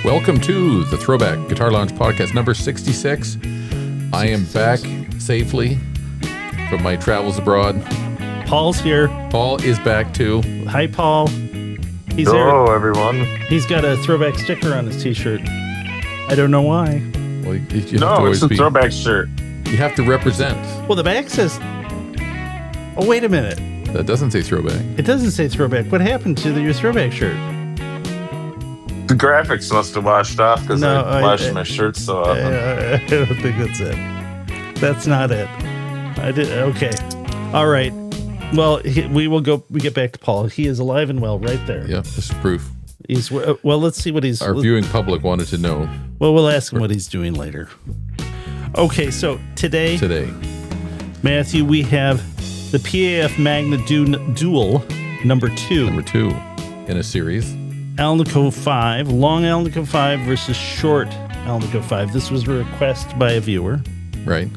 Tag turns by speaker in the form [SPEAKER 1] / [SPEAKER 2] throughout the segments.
[SPEAKER 1] Welcome to the ThroBak Guitar Lounge Podcast number 66. I am back safely from my travels abroad.
[SPEAKER 2] Paul's here.
[SPEAKER 1] Paul is back too.
[SPEAKER 2] Hi, Paul. He's
[SPEAKER 3] Hello,
[SPEAKER 2] there.
[SPEAKER 3] everyone.
[SPEAKER 2] He's got a ThroBak sticker on his t-shirt. I don't know why.
[SPEAKER 1] Well, you have to
[SPEAKER 3] No,
[SPEAKER 1] always
[SPEAKER 3] it's a ThroBak shirt.
[SPEAKER 1] You have to represent.
[SPEAKER 2] Well, the back says... Oh, wait a minute.
[SPEAKER 1] That doesn't say ThroBak.
[SPEAKER 2] It doesn't say ThroBak. What happened to your ThroBak shirt?
[SPEAKER 3] The graphics must have washed off because
[SPEAKER 2] No,
[SPEAKER 3] I wash my shirts so often.
[SPEAKER 2] I don't think that's it. That's not it. I did. Okay. All right. Well, we get back to Paul. He is alive and well right there.
[SPEAKER 1] Yeah, this is proof.
[SPEAKER 2] He's well. Let's see what he's.
[SPEAKER 1] Our viewing public wanted to know.
[SPEAKER 2] Well, we'll ask him what he's doing later. Okay, so today, Matthew, we have the P.A.F. Magna Duel number 2.
[SPEAKER 1] Number 2 in a series.
[SPEAKER 2] Alnico 5, long Alnico 5 versus short Alnico 5. This was a request by a viewer.
[SPEAKER 1] Right.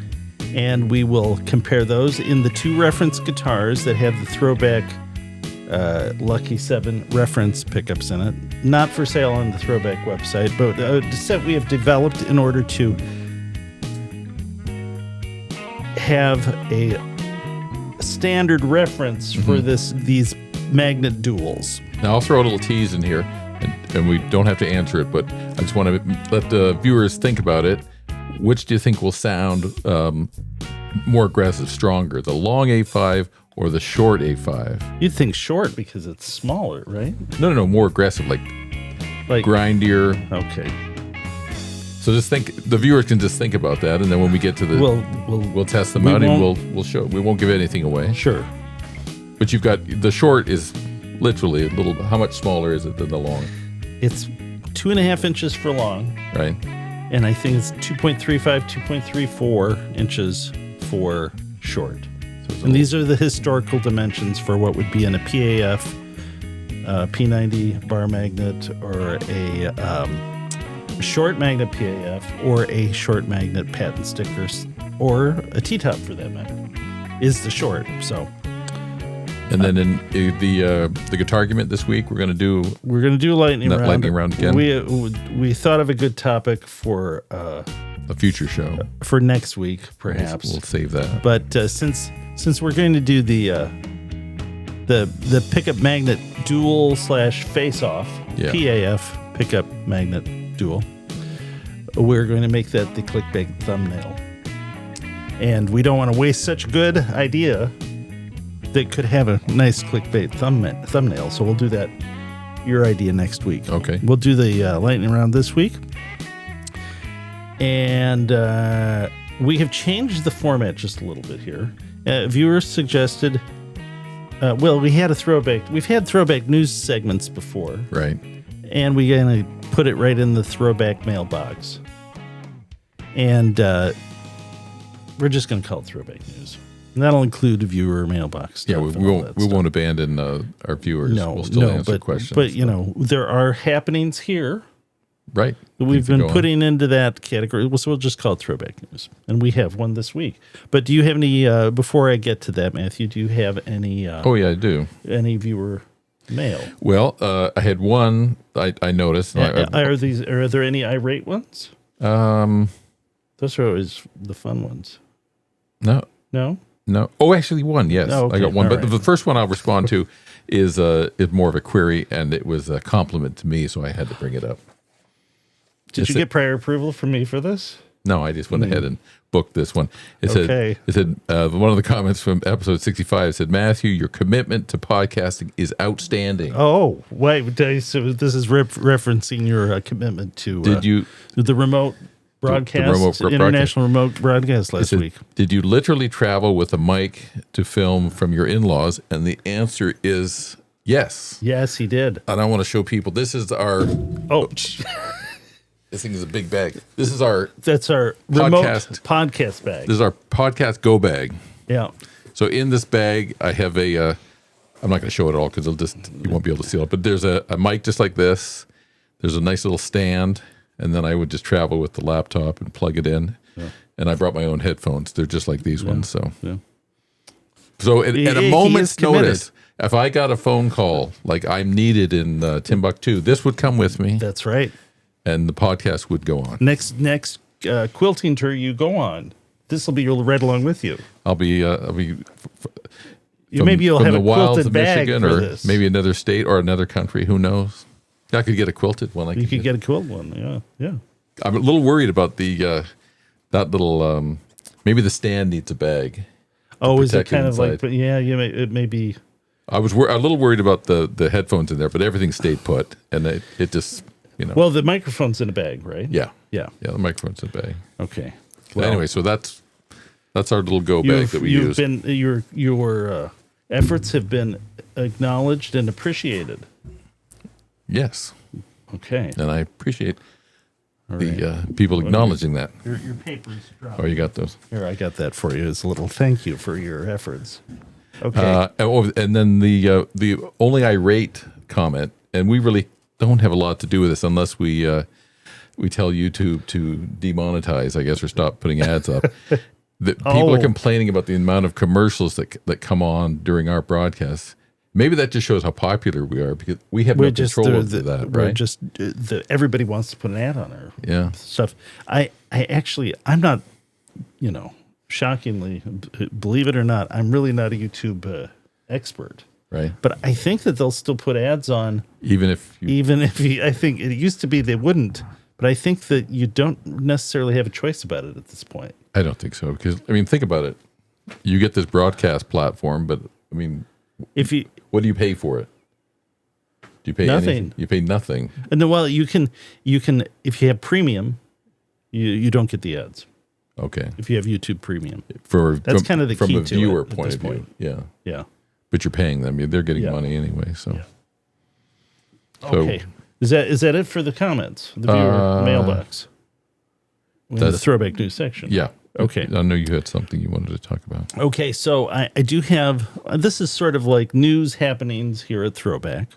[SPEAKER 2] And we will compare those in the 2 reference guitars that have the ThroBak Lucky 7 reference pickups in it. Not for sale on the ThroBak website, but a set we have developed in order to have a standard reference for these magnet duels.
[SPEAKER 1] Now, I'll throw a little tease in here, and we don't have to answer it, but I just want to let the viewers think about it. Which do you think will sound more aggressive, stronger, the long A5 or the short A5?
[SPEAKER 2] You'd think short because it's smaller, right?
[SPEAKER 1] No, more aggressive, like grindier.
[SPEAKER 2] Okay.
[SPEAKER 1] So just think, the viewers can just think about that, and then when we get to the, we'll test them out, and we'll show. We won't give anything away.
[SPEAKER 2] Sure.
[SPEAKER 1] But you've got the short is literally a little. How much smaller is it than the long?
[SPEAKER 2] It's 2.5 inches for long,
[SPEAKER 1] right?
[SPEAKER 2] And I think it's 2.35, 2.34 inches for short. So and these are the historical dimensions for what would be in a P.A.F, P90 bar magnet, or a short magnet P.A.F, or a short magnet patent stickers, or a T-top for that matter, is the short. So.
[SPEAKER 1] And then in the Guitargument this week, we're going to do
[SPEAKER 2] lightning round.
[SPEAKER 1] Lightning round again.
[SPEAKER 2] We thought of a good topic for
[SPEAKER 1] a future show
[SPEAKER 2] for next week, perhaps.
[SPEAKER 1] We'll save that.
[SPEAKER 2] But since we're going to do the pickup magnet duel / face off P.A.F. pickup magnet duel, we're going to make that the clickbait thumbnail, and we don't want to waste such a good idea that could have a nice clickbait thumbnail. So we'll do that, your idea, next week.
[SPEAKER 1] Okay.
[SPEAKER 2] We'll do the lightning round this week. And we have changed the format just a little bit here. Viewers suggested, we had we've had ThroBak news segments before.
[SPEAKER 1] Right.
[SPEAKER 2] And we're going to put it right in the ThroBak mailbox. And we're just going to call it ThroBak news. And that'll include a viewer mailbox.
[SPEAKER 1] Yeah, we won't abandon our viewers. We'll still answer questions.
[SPEAKER 2] But there are happenings here,
[SPEAKER 1] right?
[SPEAKER 2] That we've been putting into that category. So we'll just call it ThroBak news, and we have one this week. But do you have any? Before I get to that, Matthew, do you have any?
[SPEAKER 1] Oh yeah, I do.
[SPEAKER 2] Any viewer mail?
[SPEAKER 1] Well, I had one. I noticed.
[SPEAKER 2] Are there any irate ones? Those are always the fun ones.
[SPEAKER 1] No. Oh, actually, one. Yes, I got one. But the first one I'll respond to is more of a query, and it was a compliment to me, so I had to bring it up.
[SPEAKER 2] Did you get prior approval from me for this?
[SPEAKER 1] No, I just went ahead and booked this one. It said one of the comments from episode 65 said, Matthew, your commitment to podcasting is outstanding.
[SPEAKER 2] Oh, wait. So this is referencing your commitment to the remote broadcast, international remote broadcast last week.
[SPEAKER 1] Did you literally travel with a mic to film from your in-laws? And the answer is yes.
[SPEAKER 2] Yes, he did.
[SPEAKER 1] And I want to show people. This is our... Oh, this thing is a big bag. This is our...
[SPEAKER 2] That's our podcast bag.
[SPEAKER 1] This is our podcast go bag.
[SPEAKER 2] Yeah.
[SPEAKER 1] So in this bag, I have a... I'm not going to show it all because you won't be able to see it. But there's a mic just like this. There's a nice little stand. And then I would just travel with the laptop and plug it in. Yeah. And I brought my own headphones. They're just like these ones. So at a moment's notice, if I got a phone call like I'm needed in Timbuktu, this would come with me.
[SPEAKER 2] That's right.
[SPEAKER 1] and the podcast would go on.
[SPEAKER 2] Next quilting tour you go on, this will be right along with you.
[SPEAKER 1] Maybe
[SPEAKER 2] you'll have
[SPEAKER 1] the
[SPEAKER 2] a
[SPEAKER 1] wilds
[SPEAKER 2] quilted
[SPEAKER 1] of
[SPEAKER 2] bag
[SPEAKER 1] Michigan,
[SPEAKER 2] for
[SPEAKER 1] or
[SPEAKER 2] this.
[SPEAKER 1] maybe another state or another country. Who knows? I could get a quilted one.
[SPEAKER 2] You could get a quilted one. Yeah.
[SPEAKER 1] I'm a little worried about that little. Maybe the stand needs a bag.
[SPEAKER 2] Oh, is it
[SPEAKER 1] protect it
[SPEAKER 2] kind of like?
[SPEAKER 1] inside.
[SPEAKER 2] But yeah, it may be.
[SPEAKER 1] I was a little worried about the headphones in there, but everything stayed put, and it just
[SPEAKER 2] Well, the microphone's in a bag, right?
[SPEAKER 1] yeah.
[SPEAKER 2] Yeah.
[SPEAKER 1] The microphone's in a bag.
[SPEAKER 2] Okay.
[SPEAKER 1] Well, anyway, so that's our little go bag that we use.
[SPEAKER 2] Your efforts have been acknowledged and appreciated.
[SPEAKER 1] Yes,
[SPEAKER 2] Okay.
[SPEAKER 1] and I appreciate the people acknowledging that.
[SPEAKER 2] Your papers dropped.
[SPEAKER 1] Oh, you got those.
[SPEAKER 2] Here, I got that for you. It's a little thank you for your efforts. Okay.
[SPEAKER 1] And then the only irate comment, and we really don't have a lot to do with this unless we tell YouTube to demonetize, I guess, or stop putting ads up. People are complaining about the amount of commercials that come on during our broadcasts. Maybe that just shows how popular we are, because we have no control over that, right?
[SPEAKER 2] Everybody wants to put an ad on our stuff. I'm not, shockingly, believe it or not, I'm really not a YouTube expert.
[SPEAKER 1] Right.
[SPEAKER 2] But I think that they'll still put ads on,
[SPEAKER 1] even if
[SPEAKER 2] I think it used to be they wouldn't, but I think that you don't necessarily have a choice about it at this point.
[SPEAKER 1] I don't think so, because think about it. You get this broadcast platform, but what do you pay for it? Do you pay
[SPEAKER 2] nothing?
[SPEAKER 1] Anything? You pay nothing.
[SPEAKER 2] And then, well, you can if you have premium, you don't get the ads.
[SPEAKER 1] Okay.
[SPEAKER 2] If you have YouTube Premium,
[SPEAKER 1] That's
[SPEAKER 2] kind of the key
[SPEAKER 1] from a
[SPEAKER 2] to
[SPEAKER 1] viewer
[SPEAKER 2] it at
[SPEAKER 1] point
[SPEAKER 2] this
[SPEAKER 1] of view.
[SPEAKER 2] point.
[SPEAKER 1] Yeah.
[SPEAKER 2] Yeah.
[SPEAKER 1] But you're paying them. They're getting money anyway. So.
[SPEAKER 2] So okay. Is that it for the comments? The viewer mailbox. In the ThroBak news section.
[SPEAKER 1] Yeah.
[SPEAKER 2] Okay.
[SPEAKER 1] I know you had something you wanted to talk about.
[SPEAKER 2] Okay, so I do have. This is sort of like news happenings here at ThroBak.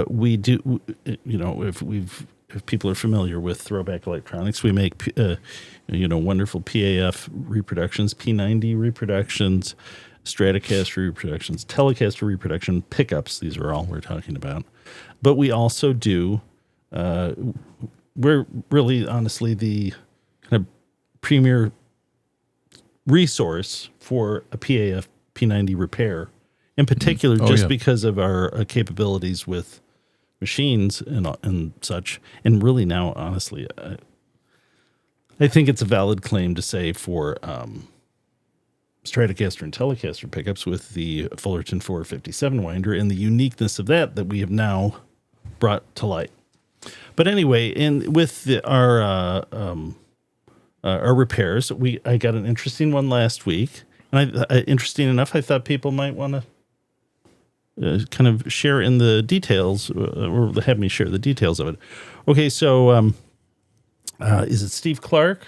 [SPEAKER 2] We do, if people are familiar with ThroBak Electronics, we make, wonderful P.A.F. reproductions, P90 reproductions, Stratocaster reproductions, Telecaster reproduction, pickups. These are all we're talking about. But we also do, we're really honestly the kind of premier resource for a P.A.F. P90 repair, in particular, because of our capabilities with machines and such. And really now, honestly, I think it's a valid claim to say for Stratocaster and Telecaster pickups with the Fullerton 457 winder and the uniqueness of that we have now brought to light. But anyway, with our repairs, I got an interesting one last week, and interesting enough, I thought people might want to kind of share in the details, or have me share the details of it. Okay, so is it Steve Clark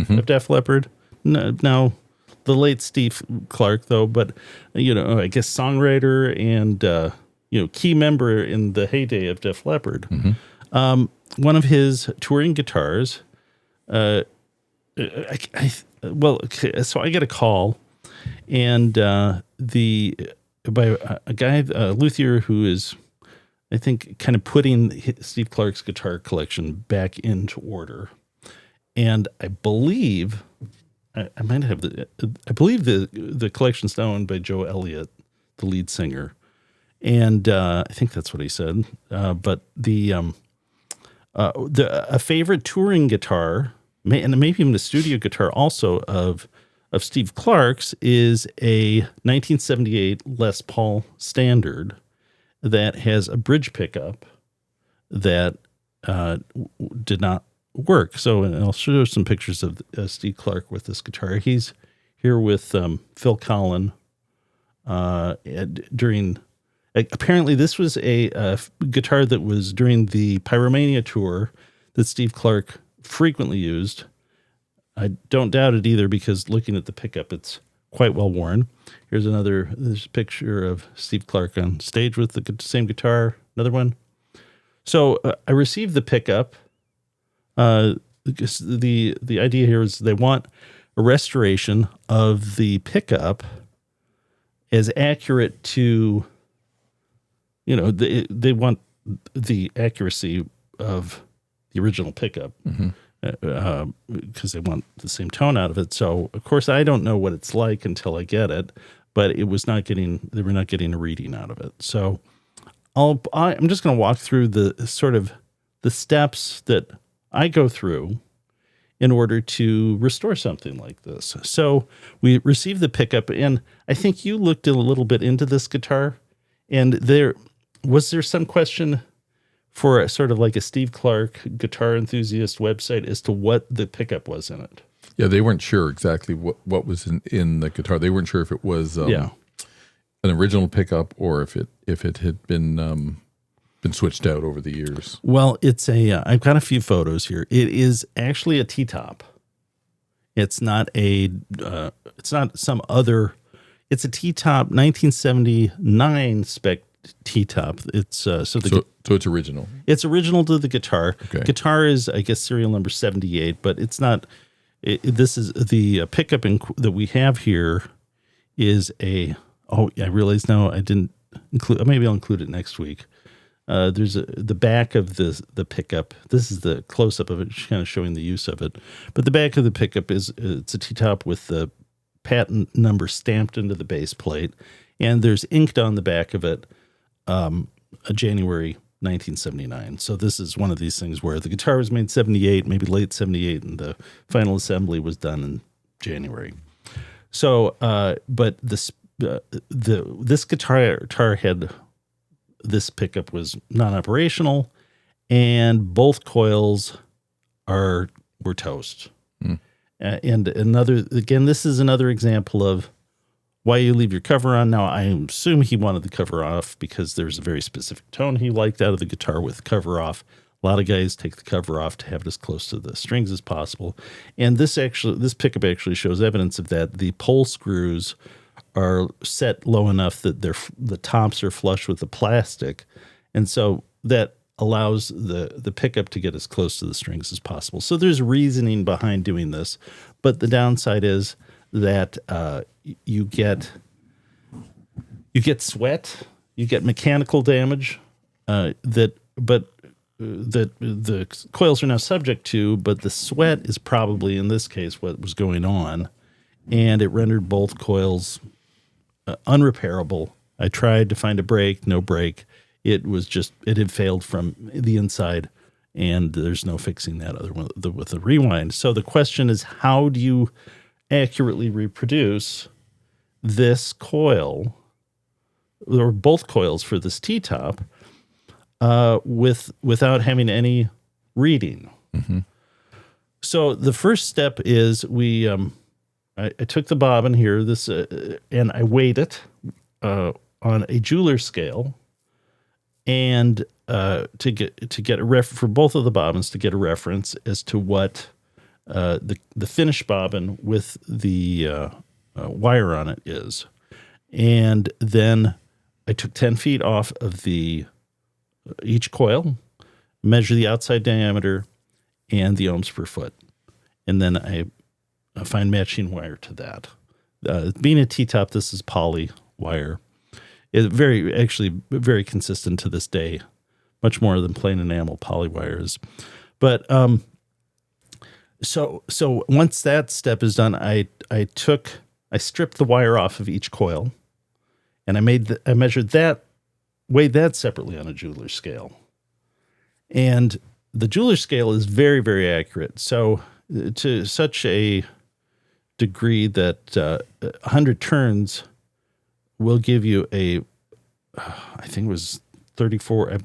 [SPEAKER 2] of Def Leppard? No, now the late Steve Clark, though, but I guess songwriter and key member in the heyday of Def Leppard. One of his touring guitars. So I get a call, and by a guy, luthier, who is, I think, kind of putting Steve Clark's guitar collection back into order. And I believe I might have I believe the collection's now owned by Joe Elliott, the lead singer, and I think that's what he said. But a favorite touring guitar, and maybe even a studio guitar also of Steve Clark's, is a 1978 Les Paul Standard that has a bridge pickup that did not work. So, and I'll show some pictures of Steve Clark with this guitar. He's here with Phil Collin during. Apparently, this was a guitar that was during the Pyromania tour that Steve Clark frequently used. I don't doubt it either, because looking at the pickup, it's quite well worn. Here's this picture of Steve Clark on stage with the same guitar. Another one. So I received the pickup. The idea here is they want a restoration of the pickup as accurate to, they want the accuracy of the original pickup, because they want the same tone out of it. So of course I don't know what it's like until I get it, but they were not getting a reading out of it. So I'm just going to walk through the sort of the steps that I go through in order to restore something like this. So we received the pickup, and I think you looked a little bit into this guitar, and was there some question for a sort of like a Steve Clark guitar enthusiast website as to what the pickup was in it?
[SPEAKER 1] Yeah, they weren't sure exactly what was in the guitar. They weren't sure if it was an original pickup or if it had been switched out over the years.
[SPEAKER 2] Well, it's I've got a few photos here. It is actually a T-top. It's not some other. It's a T-top 1979 spec T-top. It's so
[SPEAKER 1] it's original.
[SPEAKER 2] It's original to the guitar.
[SPEAKER 1] Okay. Guitar
[SPEAKER 2] is, I guess, serial number 78, but it's not. This is the pickup that we have here is a. Oh, I realize now I didn't include. Maybe I'll include it next week. There's the back of the pickup. This is the close up of it, kind of showing the use of it. But the back of the pickup it's a T-top with the patent number stamped into the base plate, and there's inked on the back of it, a January 1979. So this is one of these things where the guitar was made 78, maybe late 78, and the final assembly was done in January. So, but this guitar had. This pickup was non-operational, and both coils were toast. And this is another example of why you leave your cover on. Now, I assume he wanted the cover off because there's a very specific tone he liked out of the guitar with the cover off. A lot of guys take the cover off to have it as close to the strings as possible. And this pickup actually shows evidence of that. The pole screws are set low enough that the tops are flush with the plastic, and so that allows the pickup to get as close to the strings as possible. So there's reasoning behind doing this, but the downside is that you get sweat, you get mechanical damage that the coils are now subject to, but the sweat is probably in this case what was going on, and it rendered both coils unrepairable. I tried to find a break, no break. It had failed from the inside, and there's no fixing that other one with the rewind. So the question is, how do you accurately reproduce this coil, or both coils for this T-top, without having any reading? Mm-hmm. So the first step is I took the bobbin here, and I weighed it on a jeweler scale, and to get a for both of the bobbins to get a reference as to what the finished bobbin with the wire on it is, and then I took 10 feet off of each coil, measure the outside diameter and the ohms per foot, and then I find matching wire to that. Being a T-top, this is poly wire. It's very consistent to this day, much more than plain enamel poly wire is. But so once that step is done, I stripped the wire off of each coil, and I measured that, weighed that separately on a jeweler scale. And the jeweler scale is very, very accurate. So to such a degree that 100 turns will give you I think it was 34. I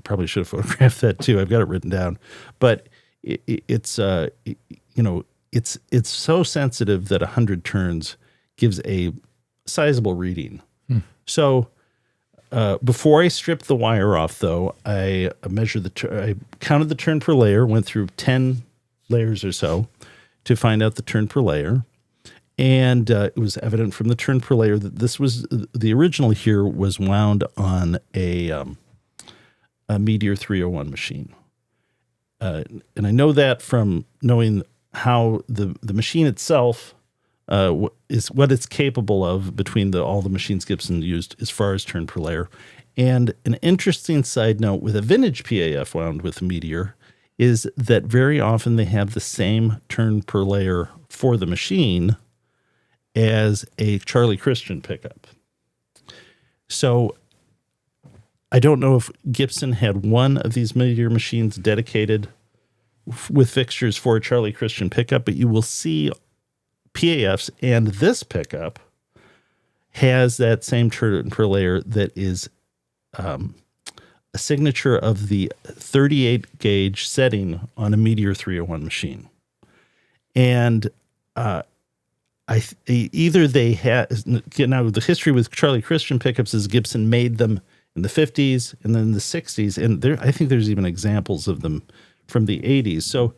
[SPEAKER 2] probably should have photographed that too. I've got it written down, but it's so sensitive that 100 turns gives a sizable reading. So before I stripped the wire off, though, I measured I counted the turn per layer, went through 10 layers or so to find out the turn per layer. And it was evident from the turn per layer that this was the original here was wound on a Meteor 301 machine. And I know that from knowing how the machine itself is what it's capable of between all the machines Gibson used as far as turn per layer. And an interesting side note with a vintage P.A.F. wound with a Meteor is that very often they have the same turn per layer for the machine as a Charlie Christian pickup. So I don't know if Gibson had one of these Meteor machines dedicated with fixtures for a Charlie Christian pickup, but you will see P.A.Fs, and this pickup has that same turn per layer that is a signature of the 38 gauge setting on a Meteor 301 machine. And either they had, now the history with Charlie Christian pickups is Gibson made them in the 50s and then the 60s, and I think there's even examples of them from the 80s. So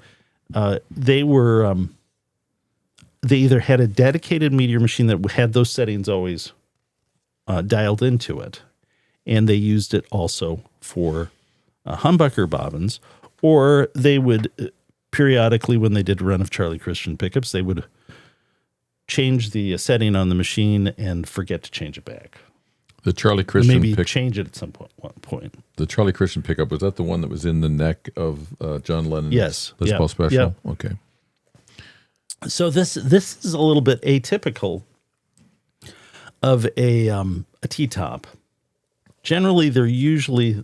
[SPEAKER 2] they either had a dedicated Meteor machine that had those settings always dialed into it, and they used it also for humbucker bobbins, or they would periodically, when they did a run of Charlie Christian pickups, they would change the setting on the machine and forget to change it back.
[SPEAKER 1] The Charlie Christian
[SPEAKER 2] maybe change it at some point.
[SPEAKER 1] The Charlie Christian pickup, was that the one that was in the neck of John Lennon's
[SPEAKER 2] yes.
[SPEAKER 1] Les Paul Special?
[SPEAKER 2] Yeah.
[SPEAKER 1] Okay.
[SPEAKER 2] So this is a little bit atypical of a T-top. Generally, they're usually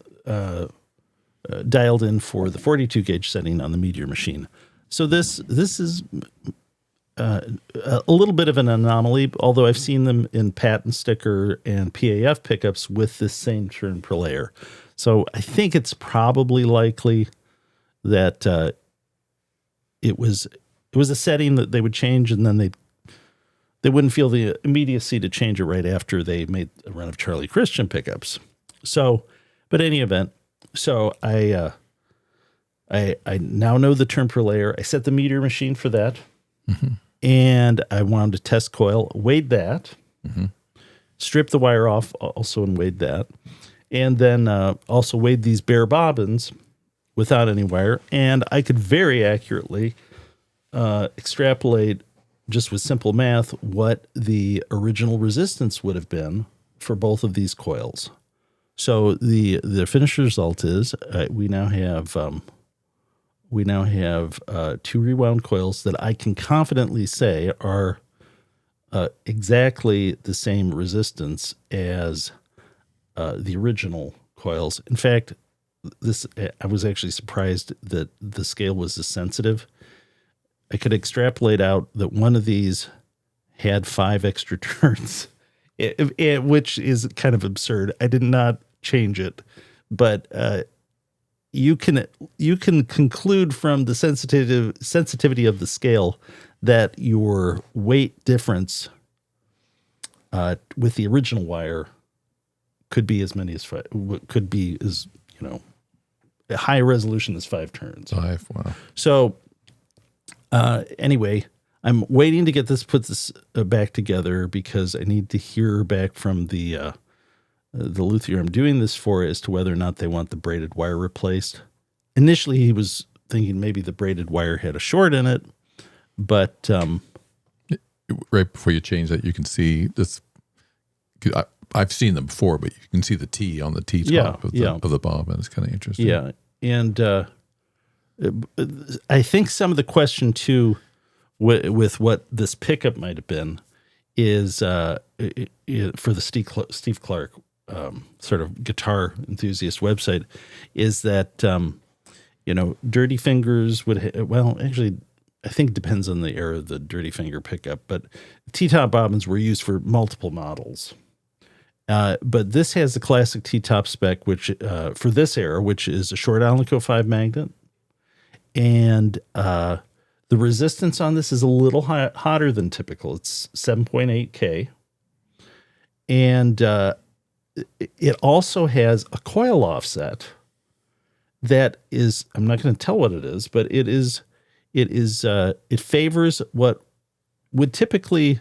[SPEAKER 2] dialed in for the 42 gauge setting on the Meteor machine. So this is a little bit of an anomaly, although I've seen them in patent sticker and P.A.F. pickups with this same turn per layer. So I think it's probably likely that it was a setting that they would change, and then they wouldn't feel the immediacy to change it right after they made a run of Charlie Christian pickups. So, but any event, so I now know the turn per layer. I set the Meteor machine for that. Mm-hmm. And I wound a test coil, weighed that, stripped the wire off also and weighed that, and then also weighed these bare bobbins without any wire. And I could very accurately extrapolate, just with simple math, what the original resistance would have been for both of these coils. So the finished result is we now have 2 rewound coils that I can confidently say are exactly the same resistance as the original coils. In fact, I was actually surprised that the scale was this sensitive. I could extrapolate out that one of these had 5 extra turns, which is kind of absurd. I did not change it, but you can conclude from the sensitivity of the scale that your weight difference with the original wire could be as many as 5, could be as, a high resolution as 5 turns.
[SPEAKER 1] 5, wow. So
[SPEAKER 2] anyway, I'm waiting to get put this back together because I need to hear back from the luthier I'm doing this for as to whether or not they want the braided wire replaced. Initially, he was thinking maybe the braided wire had a short in it, but
[SPEAKER 1] right before you change that, you can see this. I've seen them before, but you can see the T on the T-top of the bob, and it's kind of interesting.
[SPEAKER 2] Yeah, and I think some of the question too, with what this pickup might have been, is for the Steve Clark sort of guitar enthusiast website, is that Dirty Fingers would actually, I think it depends on the era of the Dirty Finger pickup, but T-top bobbins were used for multiple models. But this has the classic T-top spec, which for this era, which is a short Alnico 5 magnet, and the resistance on this is a little hotter than typical. It's 7.8K, and it also has a coil offset that is, I'm not going to tell what it is, but it favors what would typically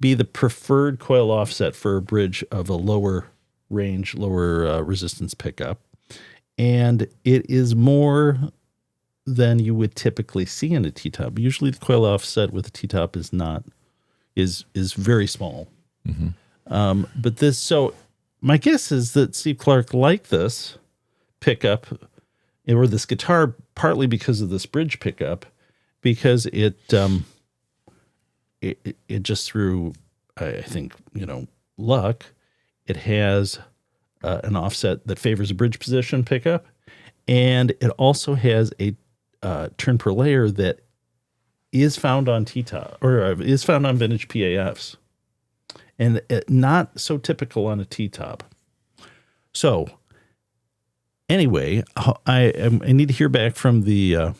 [SPEAKER 2] be the preferred coil offset for a bridge of a lower range, lower resistance pickup. And it is more than you would typically see in a T-top. Usually the coil offset with a T-top is very small. Mm-hmm. But this, so my guess is that Steve Clark liked this pickup or this guitar partly because of this bridge pickup, because it just through, I think, luck, it has an offset that favors a bridge position pickup, and it also has a turn per layer that is found on T-top, or is found on vintage P.A.Fs, and not so typical on a T-top. So anyway, I need to hear back from the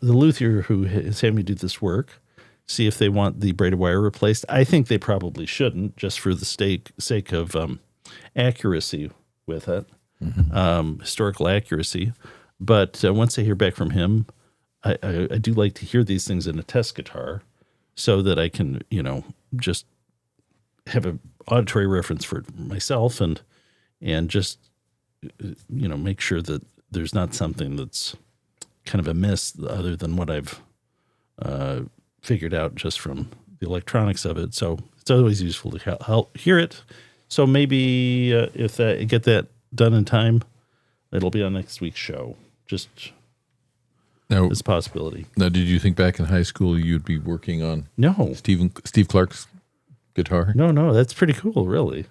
[SPEAKER 2] luthier who is having me do this work, see if they want the braided wire replaced. I think they probably shouldn't, just for the sake of accuracy with it, historical accuracy. But once I hear back from him, I do like to hear these things in a test guitar so that I can, just have an auditory reference for myself and just, make sure that there's not something that's kind of amiss other than what I've figured out just from the electronics of it. So it's always useful to help hear it. So maybe if I get that done in time, it'll be on next week's show. Just
[SPEAKER 1] now,
[SPEAKER 2] this possibility.
[SPEAKER 1] Now, did you think back in high school you'd be working on
[SPEAKER 2] No.
[SPEAKER 1] Steve Clark's guitar?
[SPEAKER 2] No, that's pretty cool, really.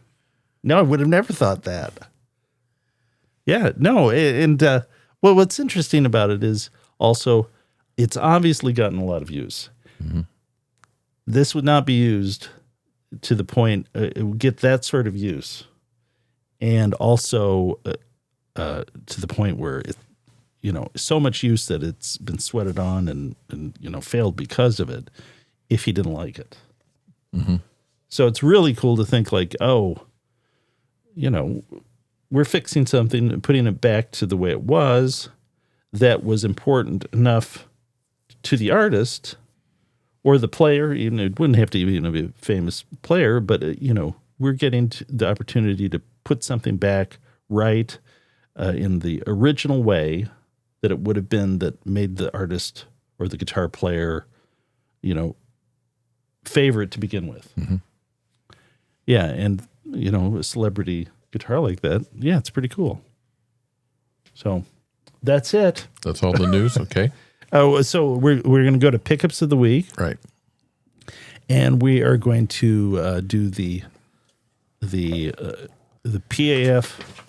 [SPEAKER 2] No, I would have never thought that. Yeah, no, and what's interesting about it is also it's obviously gotten a lot of use. Mm-hmm. This would not be used to the point it would get that sort of use, and also to the point where it, so much use that it's been sweated on and failed because of it. If he didn't like it, so it's really cool to think like, we're fixing something and putting it back to the way it was. That was important enough to the artist or the player. Even it wouldn't have to even be a famous player, but we're getting to the opportunity to put something back right in the original way that it would have been, that made the artist or the guitar player, favorite to begin with. Mm-hmm. Yeah, and a celebrity guitar like that, yeah, it's pretty cool. So that's it.
[SPEAKER 1] That's all the news. Okay.
[SPEAKER 2] So we're going to go to pickups of the week,
[SPEAKER 1] right?
[SPEAKER 2] And we are going to do the P.A.F.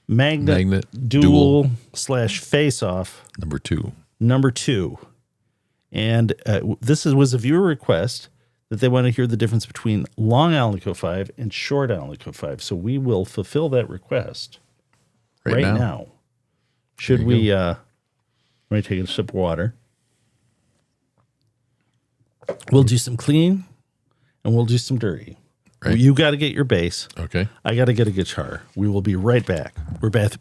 [SPEAKER 2] Magnet Duel / Face-Off number 2. And this was a viewer request that they want to hear the difference between long Alnico 5 and short Alnico 5. So we will fulfill that request right now. Should we let me take a sip of water. We'll do some clean and we'll do some dirty. Right. You got to get your bass.
[SPEAKER 1] Okay.
[SPEAKER 2] I got to get a guitar. We will be right back. We're back,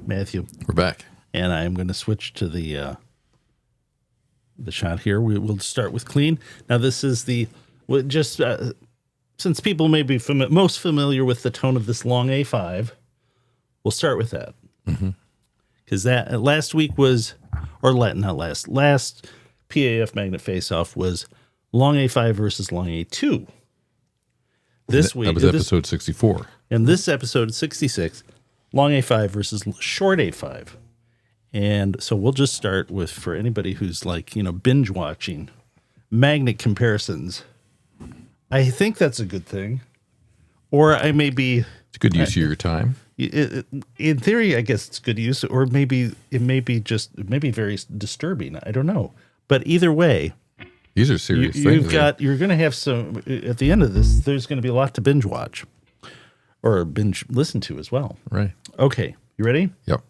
[SPEAKER 2] Matthew.
[SPEAKER 1] We're back.
[SPEAKER 2] And I'm going to switch to the shot here. We'll start with clean. Now this is since people may be most familiar with the tone of this long A5, we'll start with that. Because that last week was, last P.A.F. Magnet Face-Off was long A5 versus long A2. This week,
[SPEAKER 1] that was episode 64.
[SPEAKER 2] And this episode 66, long A5 versus short A5. And so we'll just start with, for anybody who's like, binge watching magnet comparisons. I think that's a good thing. Or I may be...
[SPEAKER 1] It's a good use of your time.
[SPEAKER 2] In theory, I guess it's good use, or maybe it may be very disturbing. I don't know. But either way,
[SPEAKER 1] these are serious things.
[SPEAKER 2] You're going to have some, at the end of this, there's going to be a lot to binge watch or binge listen to as well.
[SPEAKER 1] Right.
[SPEAKER 2] Okay. You ready?
[SPEAKER 1] Yep.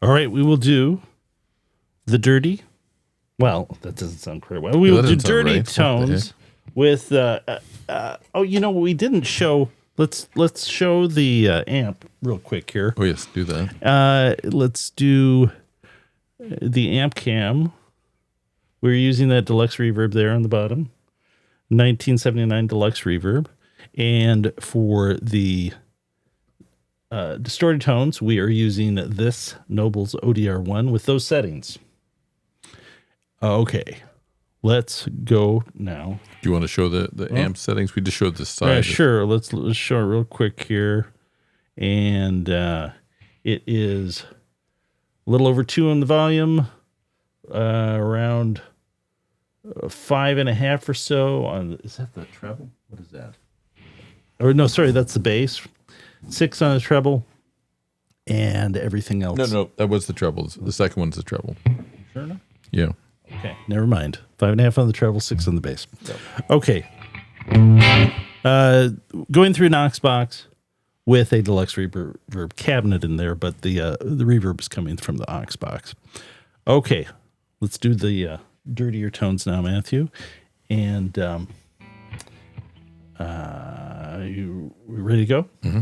[SPEAKER 2] All right, we will do the dirty. Well, that doesn't sound quite well. We will do dirty tones with. We didn't show. Let's show the amp real quick here.
[SPEAKER 1] Oh yes, do that.
[SPEAKER 2] Let's do the amp cam. We're using that Deluxe reverb there on the bottom, 1979 Deluxe reverb, and for the distorted tones, we are using this Nobels ODR1 with those settings. Okay, let's go now.
[SPEAKER 1] Do you want to show the amp settings? We just showed the side.
[SPEAKER 2] Yeah, sure. Let's show it real quick here. And it is a little over 2 on the volume, around 5.5 or so on. Is that the treble? What is that? Or no, sorry, that's the bass. 6 on the treble, and everything else.
[SPEAKER 1] No, that was the treble. The second one's the treble.
[SPEAKER 2] Sure enough?
[SPEAKER 1] Yeah.
[SPEAKER 2] Okay, never mind. 5.5 on the treble, 6 on the bass. Okay. Going through an aux box with a Deluxe reverb cabinet in there, but the reverb is coming from the aux box. Okay, let's do the dirtier tones now, Matthew. And you ready to go? Mm-hmm.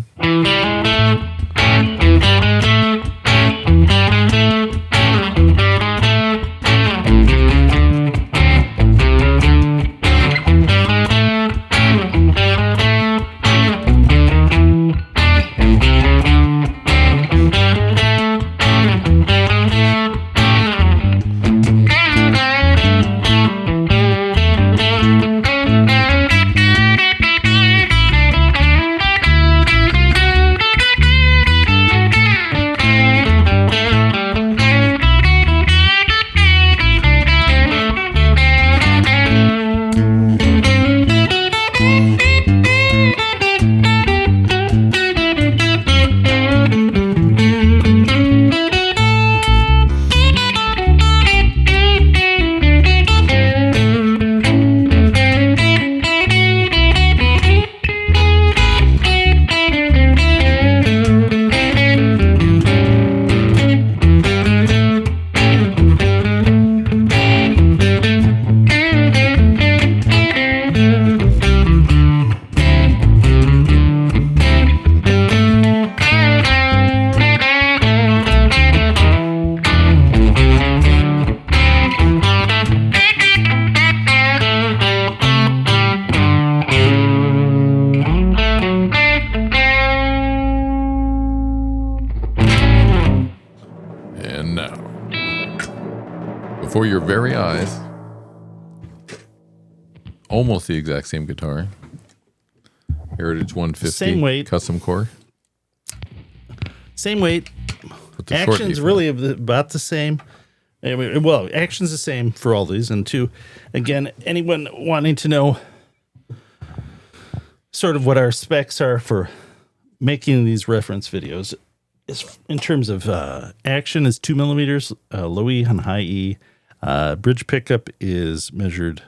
[SPEAKER 1] Before your very eyes, almost the exact same guitar. Heritage 150.
[SPEAKER 2] Same weight.
[SPEAKER 1] Custom core.
[SPEAKER 2] Same weight. Action's really about the same. Well, action's the same for all these. And two, again, anyone wanting to know sort of what our specs are for making these reference videos, is in terms of action is 2 millimeters, low E and high E. Bridge pickup is measured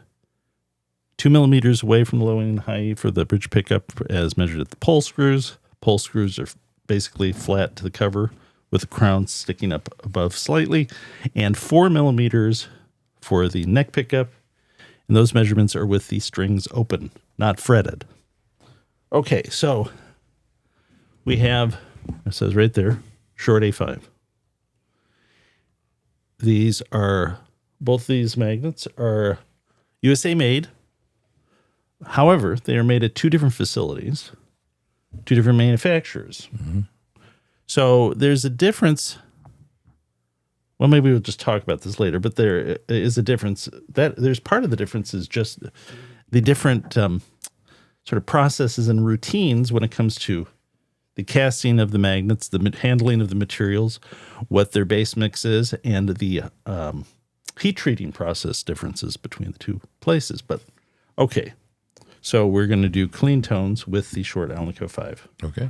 [SPEAKER 2] 2 millimeters away from the low E and high E for the bridge pickup as measured at the pole screws. Pole screws are basically flat to the cover with the crown sticking up above slightly, and 4 millimeters for the neck pickup. And those measurements are with the strings open, not fretted. Okay, so we have, it says right there, short A5. These are, both these magnets are USA made. However, they are made at 2 different facilities, 2 different manufacturers. Mm-hmm. So there's a difference. Well, maybe we'll just talk about this later, but there is a difference. That there's part of the difference is just the different sort of processes and routines when it comes to the casting of the magnets, the handling of the materials, what their base mix is, and the heat treating process differences between the 2 places. But okay, so we're going to do clean tones with the short Alnico 5.
[SPEAKER 1] Okay.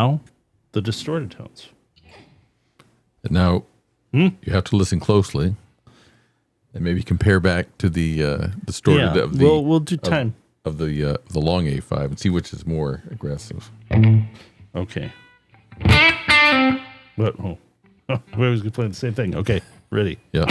[SPEAKER 2] now the distorted tones.
[SPEAKER 1] And now you have to listen closely and maybe compare back to the distorted of the.
[SPEAKER 2] We'll do time
[SPEAKER 1] of the long A5 and see which is more aggressive.
[SPEAKER 2] Okay. What? Oh, we always play the same thing. Okay, ready.
[SPEAKER 1] Yeah.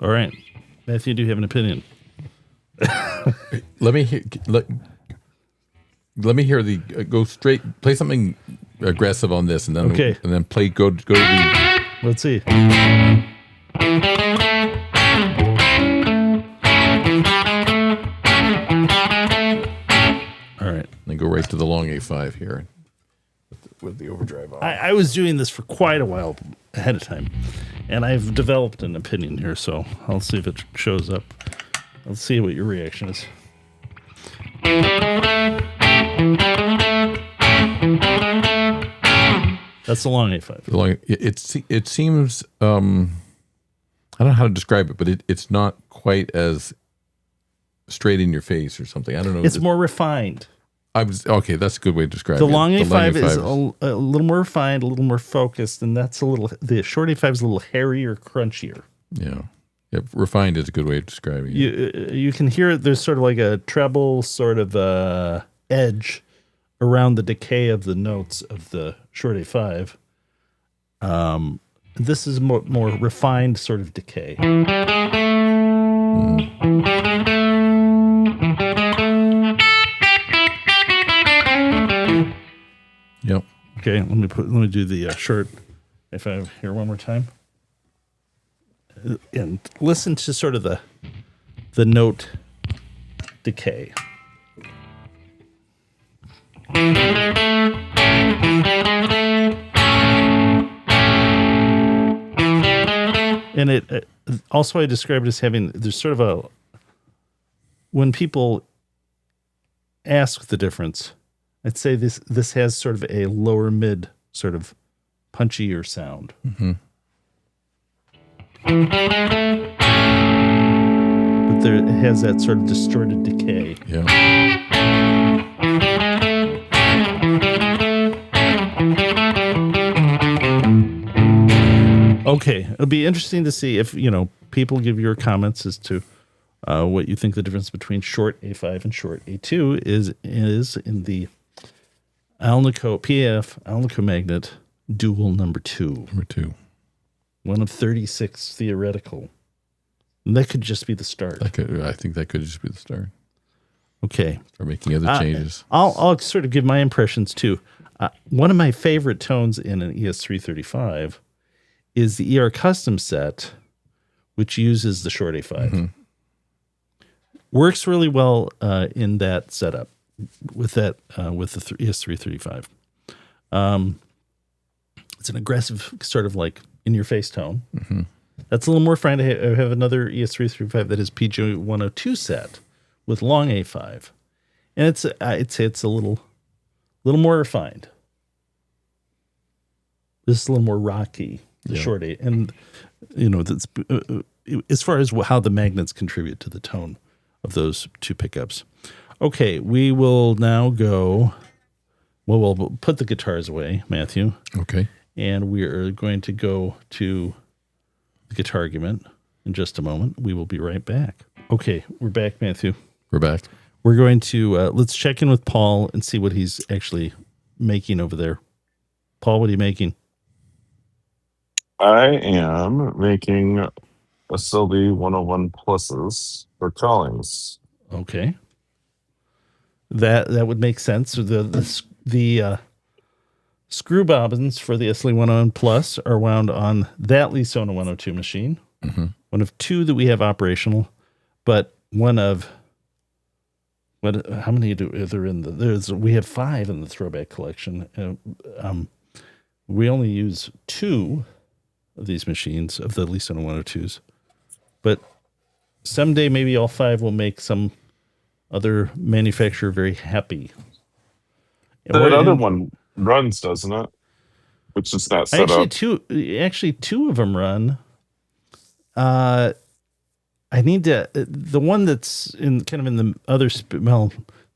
[SPEAKER 2] All right. Matthew, do you have an opinion?
[SPEAKER 1] Let me hear the go straight. Play something aggressive on this, and then
[SPEAKER 2] Okay.
[SPEAKER 1] and then play go to the.
[SPEAKER 2] Let's see. All right.
[SPEAKER 1] Then go right to the long A5 here with the overdrive on.
[SPEAKER 2] I was doing this for quite a while ahead of time, and I've developed an opinion here, so I'll see if it shows up. Let's see what your reaction is. That's the long A5.
[SPEAKER 1] The long, it seems I don't know how to describe it, but it's not quite as straight in your face or something. I don't know.
[SPEAKER 2] It's more refined.
[SPEAKER 1] Okay. That's a good way to describe
[SPEAKER 2] The
[SPEAKER 1] it.
[SPEAKER 2] long A5 is a little more refined, a little more focused, and the short A5 is a little hairier, crunchier.
[SPEAKER 1] Yeah. Refined is a good way of describing it.
[SPEAKER 2] You can hear it. There's sort of like a treble sort of edge around the decay of the notes of the short A5. This is more refined sort of decay.
[SPEAKER 1] Yep.
[SPEAKER 2] Okay, let me do the short A5 here one more time, and listen to sort of the note decay. And it also, I describe it as having, there's sort of when people ask the difference, I'd say this has sort of a lower mid sort of punchier sound.
[SPEAKER 1] Mm-hmm.
[SPEAKER 2] But it has that sort of distorted decay.
[SPEAKER 1] Yeah.
[SPEAKER 2] Okay, it'll be interesting to see if people give your comments as to what you think the difference between short A5 and short A2 is in the Alnico P.A.F. Alnico Magnet Duel number 2.
[SPEAKER 1] Number 2.
[SPEAKER 2] One of 36 theoretical. And that could just be the start.
[SPEAKER 1] I think that could just be the start.
[SPEAKER 2] Okay.
[SPEAKER 1] Start making other changes.
[SPEAKER 2] I'll sort of give my impressions too. One of my favorite tones in an ES335 is the ER Custom set, which uses the short A5. Mm-hmm. Works really well in that setup with the ES335. It's an aggressive sort of like in-your-face tone.
[SPEAKER 1] Mm-hmm.
[SPEAKER 2] That's a little more refined. I have another ES335 that is PG102 set with long A5, and I'd say it's a little more refined. This is a little more rocky, the short A, and that's as far as how the magnets contribute to the tone of those two pickups. Okay, we will now go. Well, we'll put the guitars away, Matthew.
[SPEAKER 1] Okay.
[SPEAKER 2] And we are going to go to the Guitargument in just a moment. We will be right back. Okay, we're back, Matthew.
[SPEAKER 1] We're back.
[SPEAKER 2] We're going to, let's check in with Paul and see what he's actually making over there. Paul, what are you making?
[SPEAKER 3] I am making a Sylvie 101 pluses for Collings.
[SPEAKER 2] Okay. That would make sense. The screw bobbins for the SLE 101 Plus are wound on that Lisona 102 machine.
[SPEAKER 1] Mm-hmm.
[SPEAKER 2] One of two that we have operational, but one of how many are there in we have 5 in the ThroBak collection. We only use 2 of these machines of the Lisona 102s, but someday maybe all 5 will make some other manufacturer very happy.
[SPEAKER 3] That other one runs, doesn't it? Which is not set up.
[SPEAKER 2] Actually, 2 of them run. I need to the one that's in the other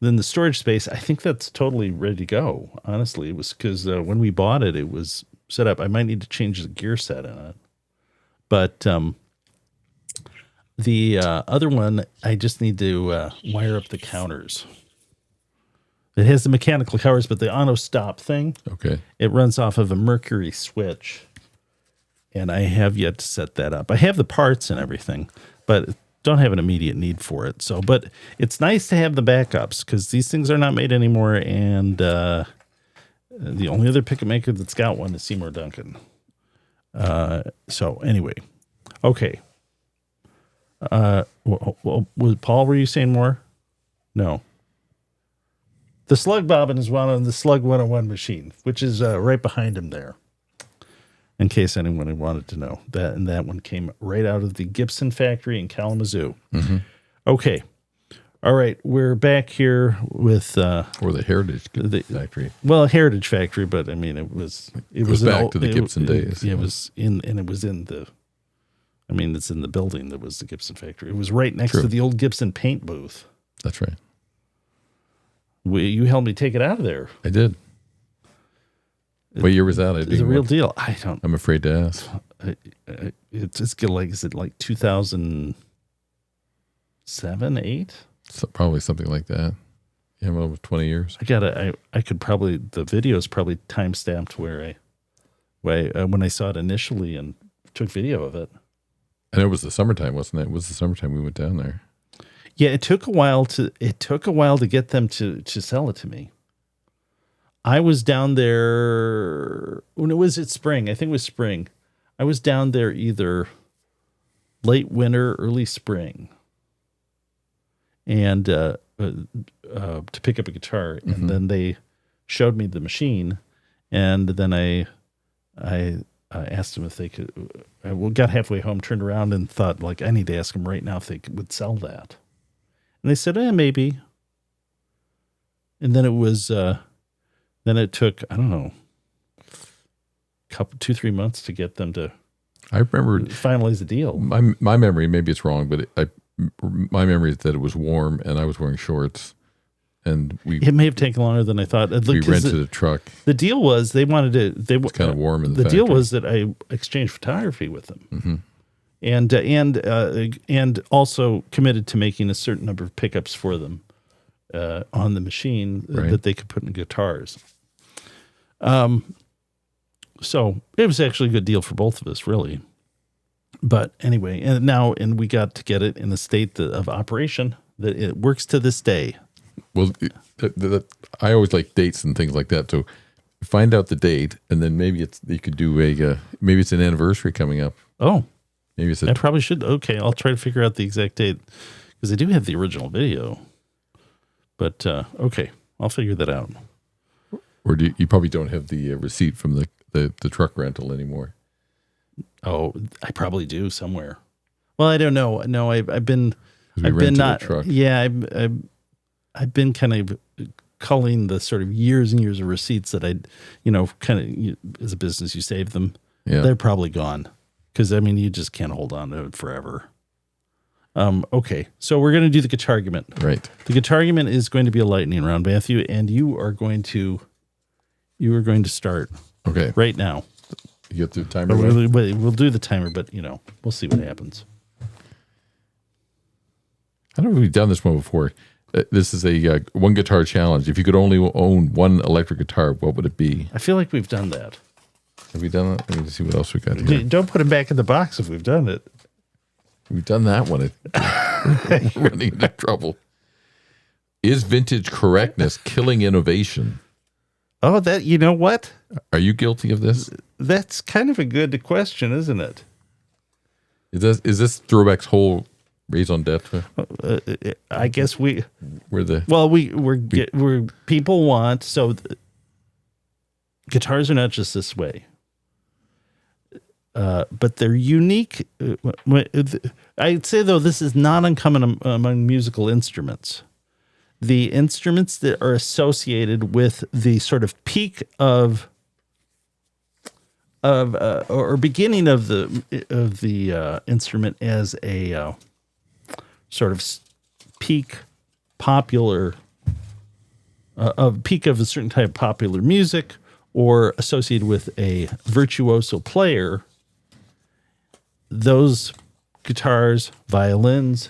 [SPEAKER 2] in the storage space. I think that's totally ready to go. Honestly, it was because when we bought it, it was set up. I might need to change the gear set in it, but the other one, I just need to wire up the counters. It has the mechanical counters, but the auto stop thing, it runs off of a Mercury switch, and I have yet to set that up. I have the parts and everything, but don't have an immediate need for it. So, but it's nice to have the backups because these things are not made anymore, and the only other pickup maker that's got one is Seymour Duncan. So anyway, okay. Paul, were you saying more? No. The slug bobbin is one on the Slug 101 machine, which is right behind him there. In case anyone wanted to know that, and that one came right out of the Gibson factory in Kalamazoo. Mm-hmm. Okay, all right, we're back here with
[SPEAKER 1] or the Heritage Factory.
[SPEAKER 2] Well, Heritage Factory, but I mean it was
[SPEAKER 1] back to the Gibson days.
[SPEAKER 2] It was in the. I mean, it's in the building that was the Gibson factory. It was right next to the old Gibson paint booth.
[SPEAKER 1] That's right.
[SPEAKER 2] You helped me take it out of there.
[SPEAKER 1] I did. What year was that?
[SPEAKER 2] It's a real deal.
[SPEAKER 1] I'm afraid to ask.
[SPEAKER 2] It's is it like 2007, 8?
[SPEAKER 1] So probably something like that. Yeah, well, 20 years.
[SPEAKER 2] I could probably, the video is probably time stamped when I saw it initially and took video of it.
[SPEAKER 1] And it was the summertime, wasn't it? It was the summertime we went down there.
[SPEAKER 2] Yeah, it took a while to get them to sell it to me. I was down there when it was spring. I think it was spring. I was down there either late winter, early spring, and to pick up a guitar. Mm-hmm. And then they showed me the machine, and then I asked them if they could. Got halfway home, turned around, and thought, like, I need to ask them right now if they would sell that. And they said, maybe. And then it was. Then it took, I don't know, 2-3 months to get them to.
[SPEAKER 1] I remember
[SPEAKER 2] finalize the deal.
[SPEAKER 1] My memory, maybe it's wrong, but my memory is that it was warm and I was wearing shorts, and it
[SPEAKER 2] may have taken longer than I thought.
[SPEAKER 1] We rented a truck.
[SPEAKER 2] The deal was they wanted to. It was
[SPEAKER 1] kind of warm in the factory.
[SPEAKER 2] Deal was that I exchanged photography with them, mm-hmm. and also committed to making a certain number of pickups for them. On the machine that they could put in guitars. So it was actually a good deal for both of us, really. But anyway, and we got to get it in the state of operation that it works to this day.
[SPEAKER 1] Well, I always like dates and things like that. So find out the date, and then maybe you could do maybe it's an anniversary coming up.
[SPEAKER 2] Oh,
[SPEAKER 1] maybe it's
[SPEAKER 2] I probably should. Okay, I'll try to figure out the exact date because I do have the original video. But, okay, I'll figure that out.
[SPEAKER 1] Or you probably don't have the receipt from the truck rental anymore.
[SPEAKER 2] Oh, I probably do somewhere. Well, I don't know. No, I've been not.
[SPEAKER 1] Truck.
[SPEAKER 2] Yeah, I've been kind of culling the sort of years and years of receipts that kind of as a business you save them.
[SPEAKER 1] Yeah.
[SPEAKER 2] They're probably gone because I mean you just can't hold on to it forever. Okay, so we're going to do the Guitargument.
[SPEAKER 1] Right.
[SPEAKER 2] The Guitargument is going to be a lightning round, Matthew, and you are going to start.
[SPEAKER 1] Okay.
[SPEAKER 2] Right now.
[SPEAKER 1] You get the timer.
[SPEAKER 2] We'll do the timer, but we'll see what happens.
[SPEAKER 1] I don't know if we've done this one before. This is a one guitar challenge. If you could only own one electric guitar, what would it be?
[SPEAKER 2] I feel like we've done that.
[SPEAKER 1] Have we done that? Let me see what else we got here.
[SPEAKER 2] Don't put it back in the box if we've done it.
[SPEAKER 1] We've done that one. We're running into trouble. Is vintage correctness killing innovation?
[SPEAKER 2] Oh, that you know what?
[SPEAKER 1] Are you guilty of this?
[SPEAKER 2] That's kind of a good question, isn't it?
[SPEAKER 1] Is this ThroBak's whole raison d'etre?
[SPEAKER 2] I guess we're people want guitars are not just this way, but they're unique. I'd say though this is not uncommon among musical instruments. The instruments that are associated with the sort of peak or beginning of the instrument as a sort of peak popular peak of a certain type of popular music, or associated with a virtuoso player. Those guitars, violins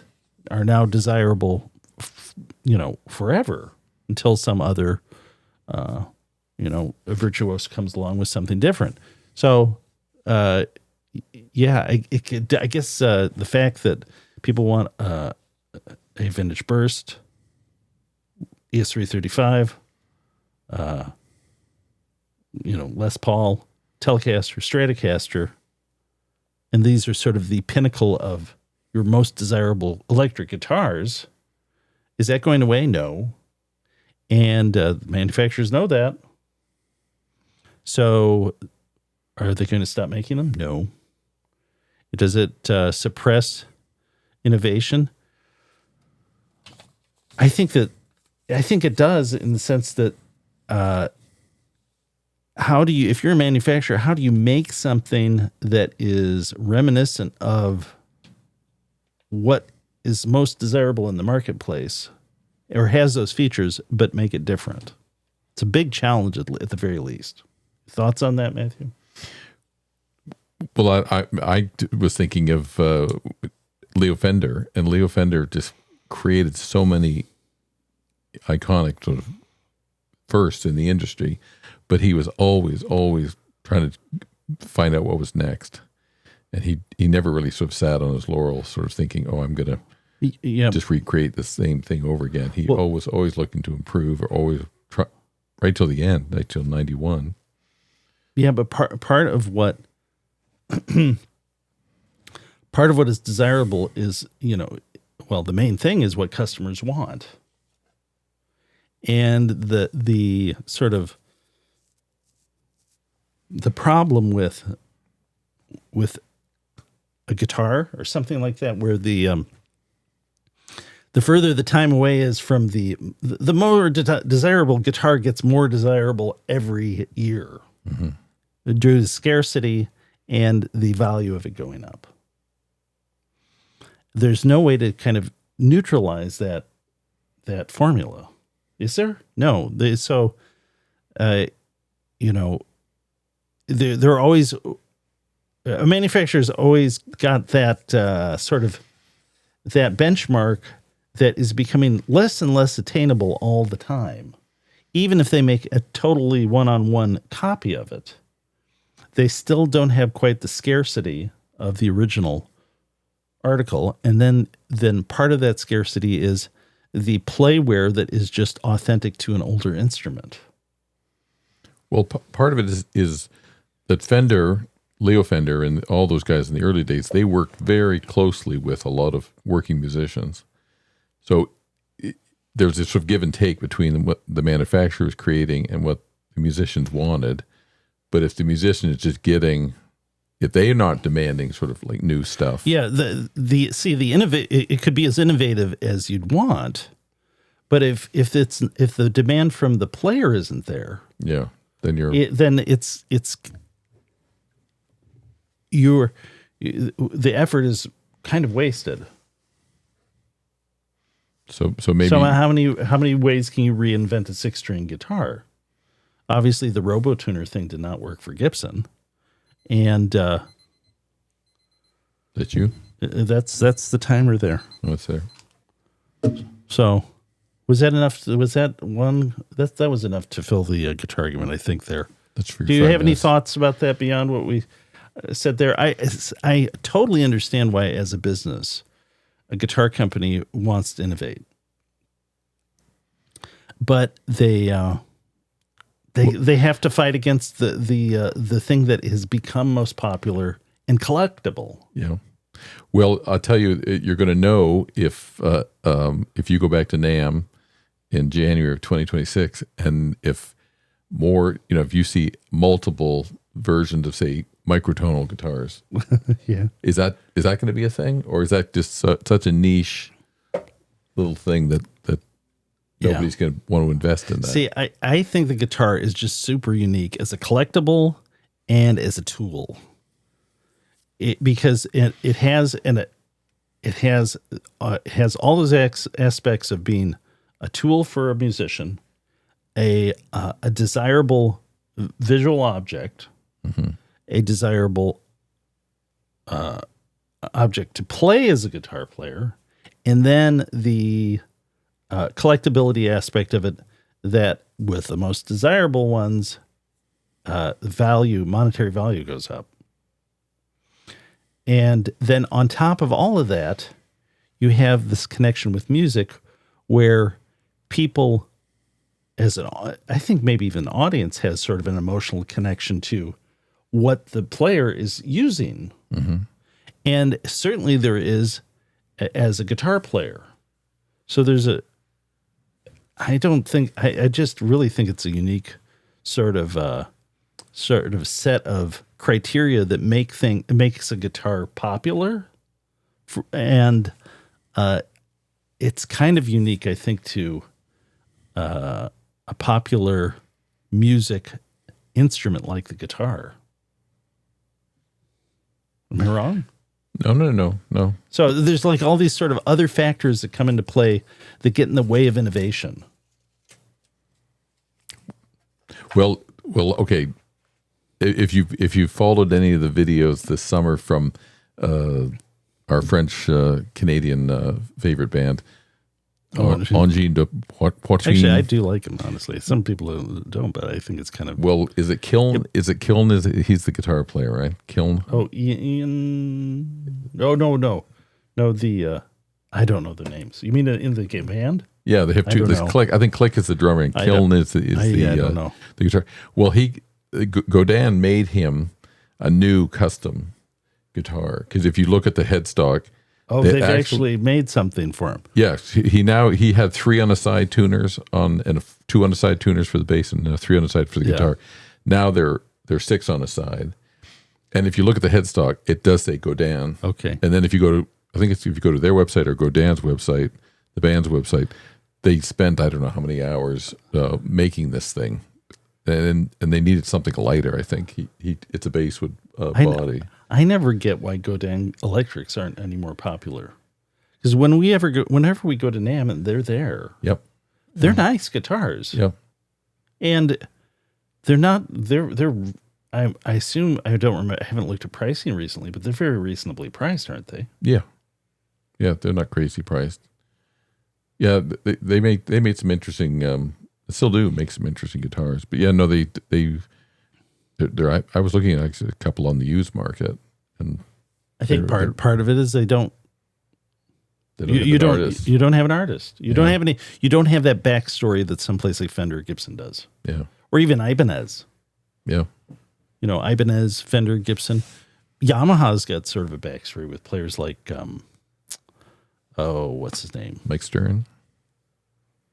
[SPEAKER 2] are now desirable, forever until some other, a virtuoso comes along with something different. So, I guess the fact that people want a vintage burst, ES335, Les Paul, Telecaster, Stratocaster, and these are sort of the pinnacle of your most desirable electric guitars. Is that going away? No. And manufacturers know that. So are they going to stop making them? No. Does it suppress innovation? I think it does, in the sense that if you're a manufacturer, how do you make something that is reminiscent of what is most desirable in the marketplace, or has those features, but make it different? It's a big challenge at the very least. Thoughts on that, Matthew?
[SPEAKER 1] Well, I was thinking of Leo Fender, and Leo Fender just created so many iconic sort of firsts in the industry, but he was always trying to find out what was next. And he never really sort of sat on his laurels, sort of thinking, "Oh, I'm going to just recreate the same thing over again." He was always looking to improve, or always try right till the end, right till 91.
[SPEAKER 2] Yeah, but part of what is desirable is, the main thing is what customers want, and the sort of the problem with a guitar or something like that, where the further the time away is from the more desirable guitar gets more desirable every year, due to scarcity and the value of it going up. There's no way to kind of neutralize that formula, is there? No. They're always, a manufacturer's always got that sort of that benchmark that is becoming less and less attainable all the time. Even if they make a totally one-on-one copy of it, they still don't have quite the scarcity of the original article. And then part of that scarcity is the playware that is just authentic to an older instrument.
[SPEAKER 1] Well, part of it is that Fender, Leo Fender, and all those guys in the early days, they worked very closely with a lot of working musicians. So there's this sort of give and take between what the manufacturer was creating and what the musicians wanted. But if the musician is just getting if they're not demanding sort of like new stuff.
[SPEAKER 2] Yeah, the innovate it could be as innovative as you'd want, but if the demand from the player isn't there,
[SPEAKER 1] yeah, then
[SPEAKER 2] the effort is kind of wasted.
[SPEAKER 1] So maybe
[SPEAKER 2] how many ways can you reinvent a 6-string guitar? Obviously, the RoboTuner thing did not work for Gibson, and
[SPEAKER 1] that you
[SPEAKER 2] that's the timer there.
[SPEAKER 1] what's there?
[SPEAKER 2] So was that enough? Was that one that was enough to fill the Guitargument? I think there.
[SPEAKER 1] That's for
[SPEAKER 2] Do you have any thoughts about that beyond what we said there? I totally understand why, as a business, a guitar company wants to innovate, but they have to fight against the thing that has become most popular and collectible.
[SPEAKER 1] Yeah. Well, I'll tell you, you're going to know if you go back to NAMM in January of 2026, and if more, if you see multiple versions of, say, microtonal guitars,
[SPEAKER 2] Yeah.
[SPEAKER 1] is that going to be a thing, or is that just such a niche little thing that nobody's going to want to invest in that?
[SPEAKER 2] See, I think the guitar is just super unique as a collectible and as a tool. Because it has all those aspects of being a tool for a musician, a desirable visual object, a desirable object to play as a guitar player, and then the collectability aspect of it, that with the most desirable ones, monetary value goes up. And then on top of all of that, you have this connection with music where people, I think maybe even the audience, has sort of an emotional connection to what the player is using.
[SPEAKER 1] Mm-hmm.
[SPEAKER 2] And certainly there is as a guitar player. So there's I just really think it's a unique sort of set of criteria that makes a guitar popular, and it's kind of unique, I think, to a popular music instrument like the guitar. Am I wrong?
[SPEAKER 1] No.
[SPEAKER 2] So there's like all these sort of other factors that come into play that get in the way of innovation.
[SPEAKER 1] Well, okay. If you followed any of the videos this summer from our French Canadian favorite band, Engine de Poitrine.
[SPEAKER 2] Actually, I do like him, honestly. Some people don't, but I think it's kind of...
[SPEAKER 1] Well, is it Kiln? Yep. Is it Kiln? He's the guitar player, right? Kiln?
[SPEAKER 2] Oh, Ian... Oh, no. No, I don't know the names. You mean in the game band?
[SPEAKER 1] Yeah, they have two. There's Click. I think Click is the drummer, and Kiln is the guitar. Well, Godin made him a new custom guitar, because if you look at the headstock...
[SPEAKER 2] Oh, they've actually made something for him.
[SPEAKER 1] Yes, he had 3 on the side tuners and 2 on the side tuners for the bass, and 3 on the side for the guitar. Now they're 6 on the side, and if you look at the headstock, it does say Godin.
[SPEAKER 2] Okay,
[SPEAKER 1] and then if you go to their website or Godin's website, the band's website, they spent I don't know how many hours making this thing, and they needed something lighter. I think it's a bass with body.
[SPEAKER 2] I never get why Godin electrics aren't any more popular. Because whenever we go to NAMM, they're there.
[SPEAKER 1] Yep.
[SPEAKER 2] They're nice guitars.
[SPEAKER 1] Yep.
[SPEAKER 2] And they're not, I assume, I don't remember, I haven't looked at pricing recently, but they're very reasonably priced, aren't they?
[SPEAKER 1] Yeah. Yeah, they're not crazy priced. Yeah, they made some interesting, still do make some interesting guitars. But yeah, no, I was looking at a couple on the used market, and
[SPEAKER 2] I think part of it is you don't have an artist. You don't have that backstory that someplace like Fender or Gibson does.
[SPEAKER 1] Yeah.
[SPEAKER 2] Or even Ibanez.
[SPEAKER 1] Yeah.
[SPEAKER 2] Ibanez, Fender, Gibson. Yamaha's got sort of a backstory with players like what's his name?
[SPEAKER 1] Mike Stern.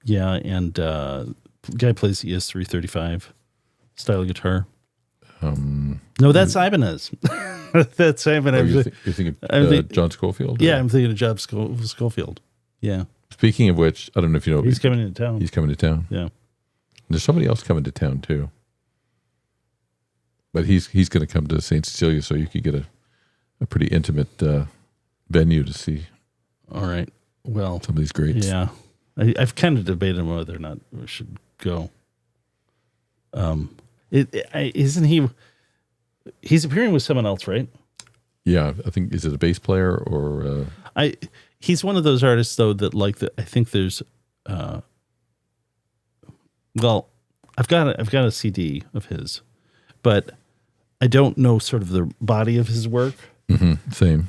[SPEAKER 2] Yeah, and guy plays the ES335 style guitar. No, that's Ibanez. That's Simon.
[SPEAKER 1] You're thinking John Schofield?
[SPEAKER 2] Yeah, I'm thinking of Job Schofield. Yeah.
[SPEAKER 1] Speaking of which, I don't know if you know.
[SPEAKER 2] He's coming into town.
[SPEAKER 1] He's coming to town.
[SPEAKER 2] Yeah.
[SPEAKER 1] And there's somebody else coming to town too. But he's going to come to St. Cecilia, so you could get a pretty intimate venue to see.
[SPEAKER 2] All right. Well,
[SPEAKER 1] some of these greats.
[SPEAKER 2] Yeah. I've kind of debated whether or not we should go. Isn't he? He's appearing with someone else, right?
[SPEAKER 1] Yeah, I think, is it a bass player or?
[SPEAKER 2] He's one of those artists though that I think there's. Well, I've got a CD of his, but I don't know sort of the body of his work.
[SPEAKER 1] Mm-hmm, same.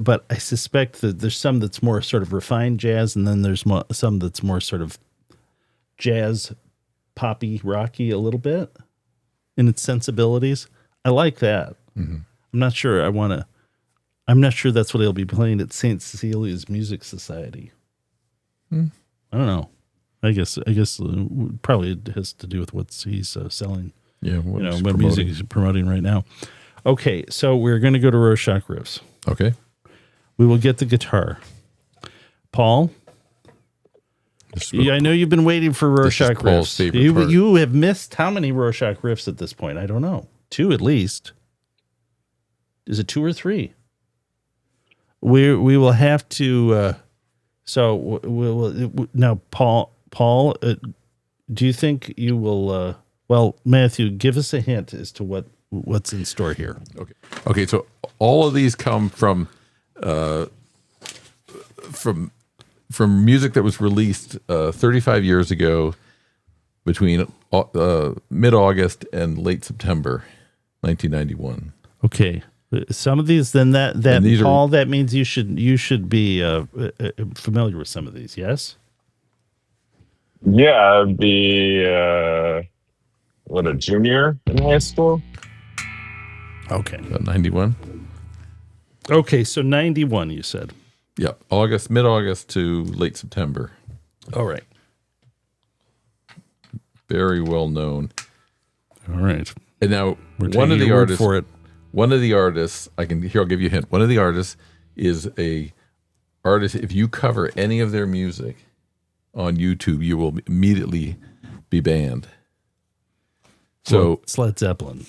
[SPEAKER 2] But I suspect that there's some that's more sort of refined jazz, and then there's some that's more sort of jazz, poppy, rocky a little bit in its sensibilities. I like that. Mm-hmm. I'm not sure that's what he'll be playing at St. Cecilia's Music Society. I don't know. I guess probably it has to do with what he's selling.
[SPEAKER 1] Yeah,
[SPEAKER 2] what music he's promoting right now. Okay, so we're going to go to Rorschach Riffs.
[SPEAKER 1] Okay.
[SPEAKER 2] We will get the guitar. Paul, I know you've been waiting for Rorschach Riffs. You have missed how many Rorschach Riffs at this point? I don't know. 2 at least. Is it 2 or 3? We will have to. So we'll now, Paul. Do you think you will? Well, Matthew, give us a hint as to what's in store here.
[SPEAKER 1] Okay. So all of these come from music that was released 35 years ago, between mid-August and late September, 1991.
[SPEAKER 2] Okay. Some of these, then that Paul, that means you should be familiar with some of these. Yes.
[SPEAKER 3] Yeah, I'd be a junior in high school.
[SPEAKER 2] Okay.
[SPEAKER 1] 91.
[SPEAKER 2] Okay, so 91, you said.
[SPEAKER 1] Yeah, mid-August to late September.
[SPEAKER 2] All right.
[SPEAKER 1] Very well known.
[SPEAKER 2] All right.
[SPEAKER 1] And now one of the artists, I'll give you a hint. One of the artists is a artist. If you cover any of their music on YouTube, you will immediately be banned. So
[SPEAKER 2] it's Led Zeppelin.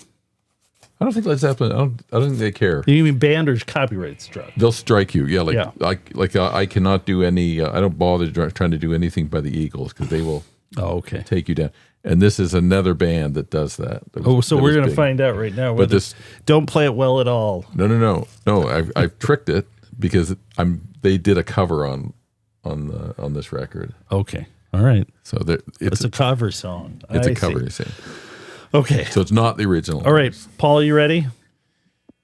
[SPEAKER 1] I don't think Led Zeppelin. I don't think they care.
[SPEAKER 2] You mean banned or copyright struck?
[SPEAKER 1] They'll strike you. Yeah, I cannot do any. I don't bother trying to do anything by the Eagles because they will.
[SPEAKER 2] Oh, okay.
[SPEAKER 1] Take you down. And this is another band that does that.
[SPEAKER 2] So we're going to find out right now. But don't play it well at all.
[SPEAKER 1] No. I've tricked it because they did a cover on this record.
[SPEAKER 2] Okay. All right.
[SPEAKER 1] So
[SPEAKER 2] it's a cover song.
[SPEAKER 1] It's a cover song.
[SPEAKER 2] Okay.
[SPEAKER 1] So it's not the original.
[SPEAKER 2] All right, Paul, you ready?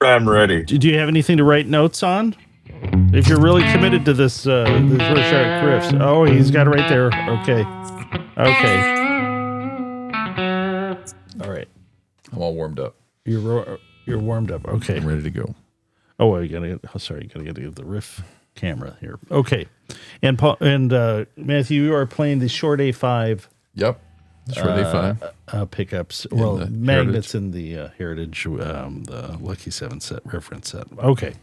[SPEAKER 3] I'm ready.
[SPEAKER 2] Do you have anything to write notes on? If you're really committed to this Rorschach Riffs. Oh, he's got it right there. Okay. All right.
[SPEAKER 1] I'm all warmed up.
[SPEAKER 2] You're warmed up. Okay.
[SPEAKER 1] I'm ready to go.
[SPEAKER 2] Oh, you gotta get the riff camera here. Okay. And Paul and Matthew, you are playing the short A5.
[SPEAKER 1] Yep. Short A5
[SPEAKER 2] pickups. Well, magnets in the Heritage, the Lucky 7 set reference set. Okay.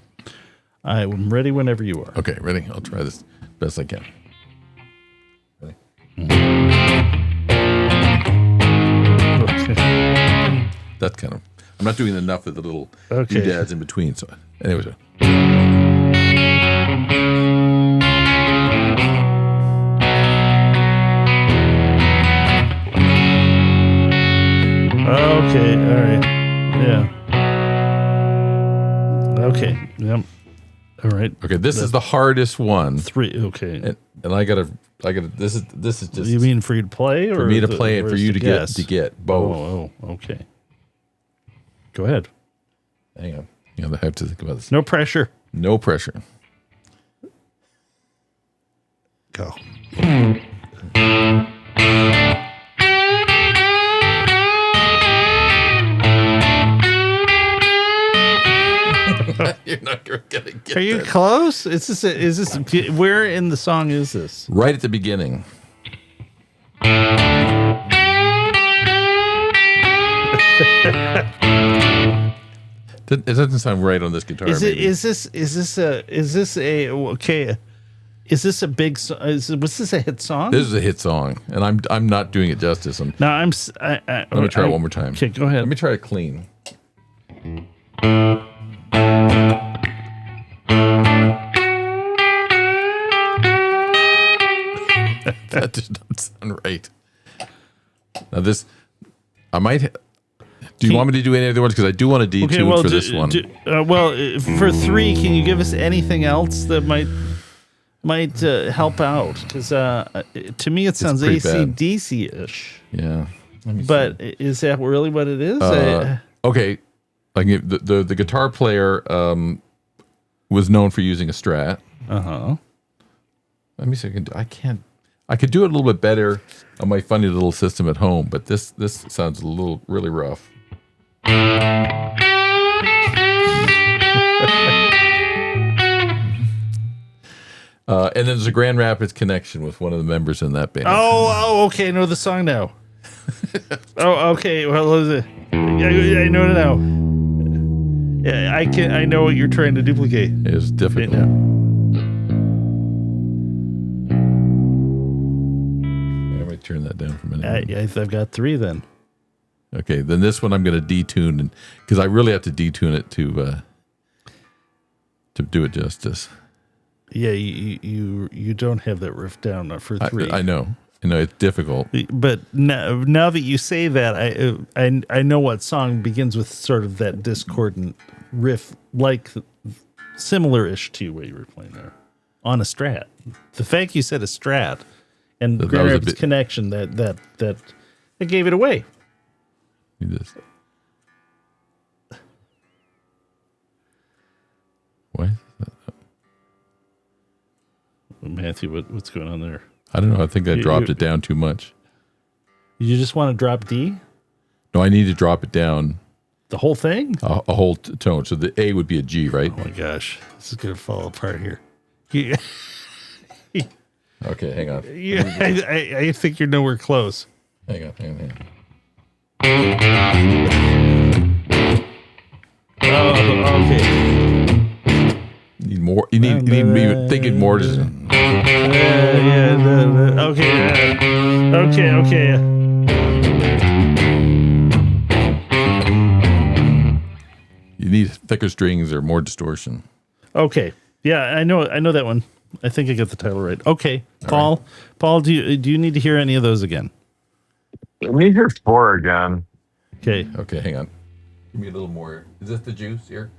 [SPEAKER 2] I'm ready whenever you are.
[SPEAKER 1] Okay, ready. I'll try this best I can. Ready? Okay. That's kind of. I'm not doing enough of the little doodads in between. So, anyways.
[SPEAKER 2] Okay, all right. Yeah. Okay. Yep. All right.
[SPEAKER 1] Okay, this is the hardest one.
[SPEAKER 2] 3. Okay.
[SPEAKER 1] And I gotta. This is just.
[SPEAKER 2] You mean for you to play, or
[SPEAKER 1] for me to play, and for you to get both?
[SPEAKER 2] Oh, okay. Go ahead.
[SPEAKER 1] Hang on. I have to think about this.
[SPEAKER 2] No pressure.
[SPEAKER 1] No pressure.
[SPEAKER 2] Go.
[SPEAKER 1] You're not gonna get.
[SPEAKER 2] Are you close? Is this? Where in the song is this?
[SPEAKER 1] Right at the beginning. It doesn't sound right on this guitar.
[SPEAKER 2] Is
[SPEAKER 1] maybe.
[SPEAKER 2] this a big was this a hit song?
[SPEAKER 1] This is a hit song, and I'm not doing it justice.
[SPEAKER 2] No,
[SPEAKER 1] Let me try it one more time.
[SPEAKER 2] Okay, go ahead.
[SPEAKER 1] Let me try it clean. That does not sound right. Now this, I might. Do you want me to do any other ones? Because I do want to detune for this one.
[SPEAKER 2] For 3, can you give us anything else that might help out? Because to me, it sounds
[SPEAKER 1] pretty bad.
[SPEAKER 2] AC/DC-ish.
[SPEAKER 1] Yeah.
[SPEAKER 2] But is that really what it is?
[SPEAKER 1] Okay. Like the guitar player was known for using a Strat. Let me see. I could do it a little bit better on my funny little system at home, but this sounds really rough. And then there's a Grand Rapids connection with one of the members in that band.
[SPEAKER 2] Oh, okay. I know the song now. Oh, okay. Well, I know it now. Yeah, I know what you're trying to duplicate.
[SPEAKER 1] It's difficult.
[SPEAKER 2] Right now.
[SPEAKER 1] Let me turn that down for a minute.
[SPEAKER 2] I've got 3 then.
[SPEAKER 1] Okay, then this one I'm going to detune, because I really have to detune it to do it justice.
[SPEAKER 2] Yeah, you don't have that riff down for 3.
[SPEAKER 1] I know it's difficult.
[SPEAKER 2] But now that you say that, I know what song begins with sort of that discordant riff, like similar-ish to what you were playing there on a Strat. The fact you said a Strat and Grand Rapids connection that gave it away.
[SPEAKER 1] Why?
[SPEAKER 2] Matthew, what's going on there?
[SPEAKER 1] I don't know. I think I dropped it down too much.
[SPEAKER 2] You just want to drop D?
[SPEAKER 1] No, I need to drop it down.
[SPEAKER 2] The whole thing?
[SPEAKER 1] A whole tone. So the A would be a G, right?
[SPEAKER 2] Oh my gosh. This is going to fall apart here.
[SPEAKER 1] Okay, hang on.
[SPEAKER 2] I think you're nowhere close.
[SPEAKER 1] Hang on.
[SPEAKER 2] Oh, okay.
[SPEAKER 1] You need more. You need to be thinking more.
[SPEAKER 2] Okay.
[SPEAKER 1] You need thicker strings or more distortion.
[SPEAKER 2] Okay. Yeah, I know that one. I think I got the title right. Okay, Paul. Right. Paul, do you need to hear any of those again?
[SPEAKER 3] Let me hear 4 again.
[SPEAKER 2] Okay.
[SPEAKER 1] Okay, hang on. Give me a little more. Is this the juice here?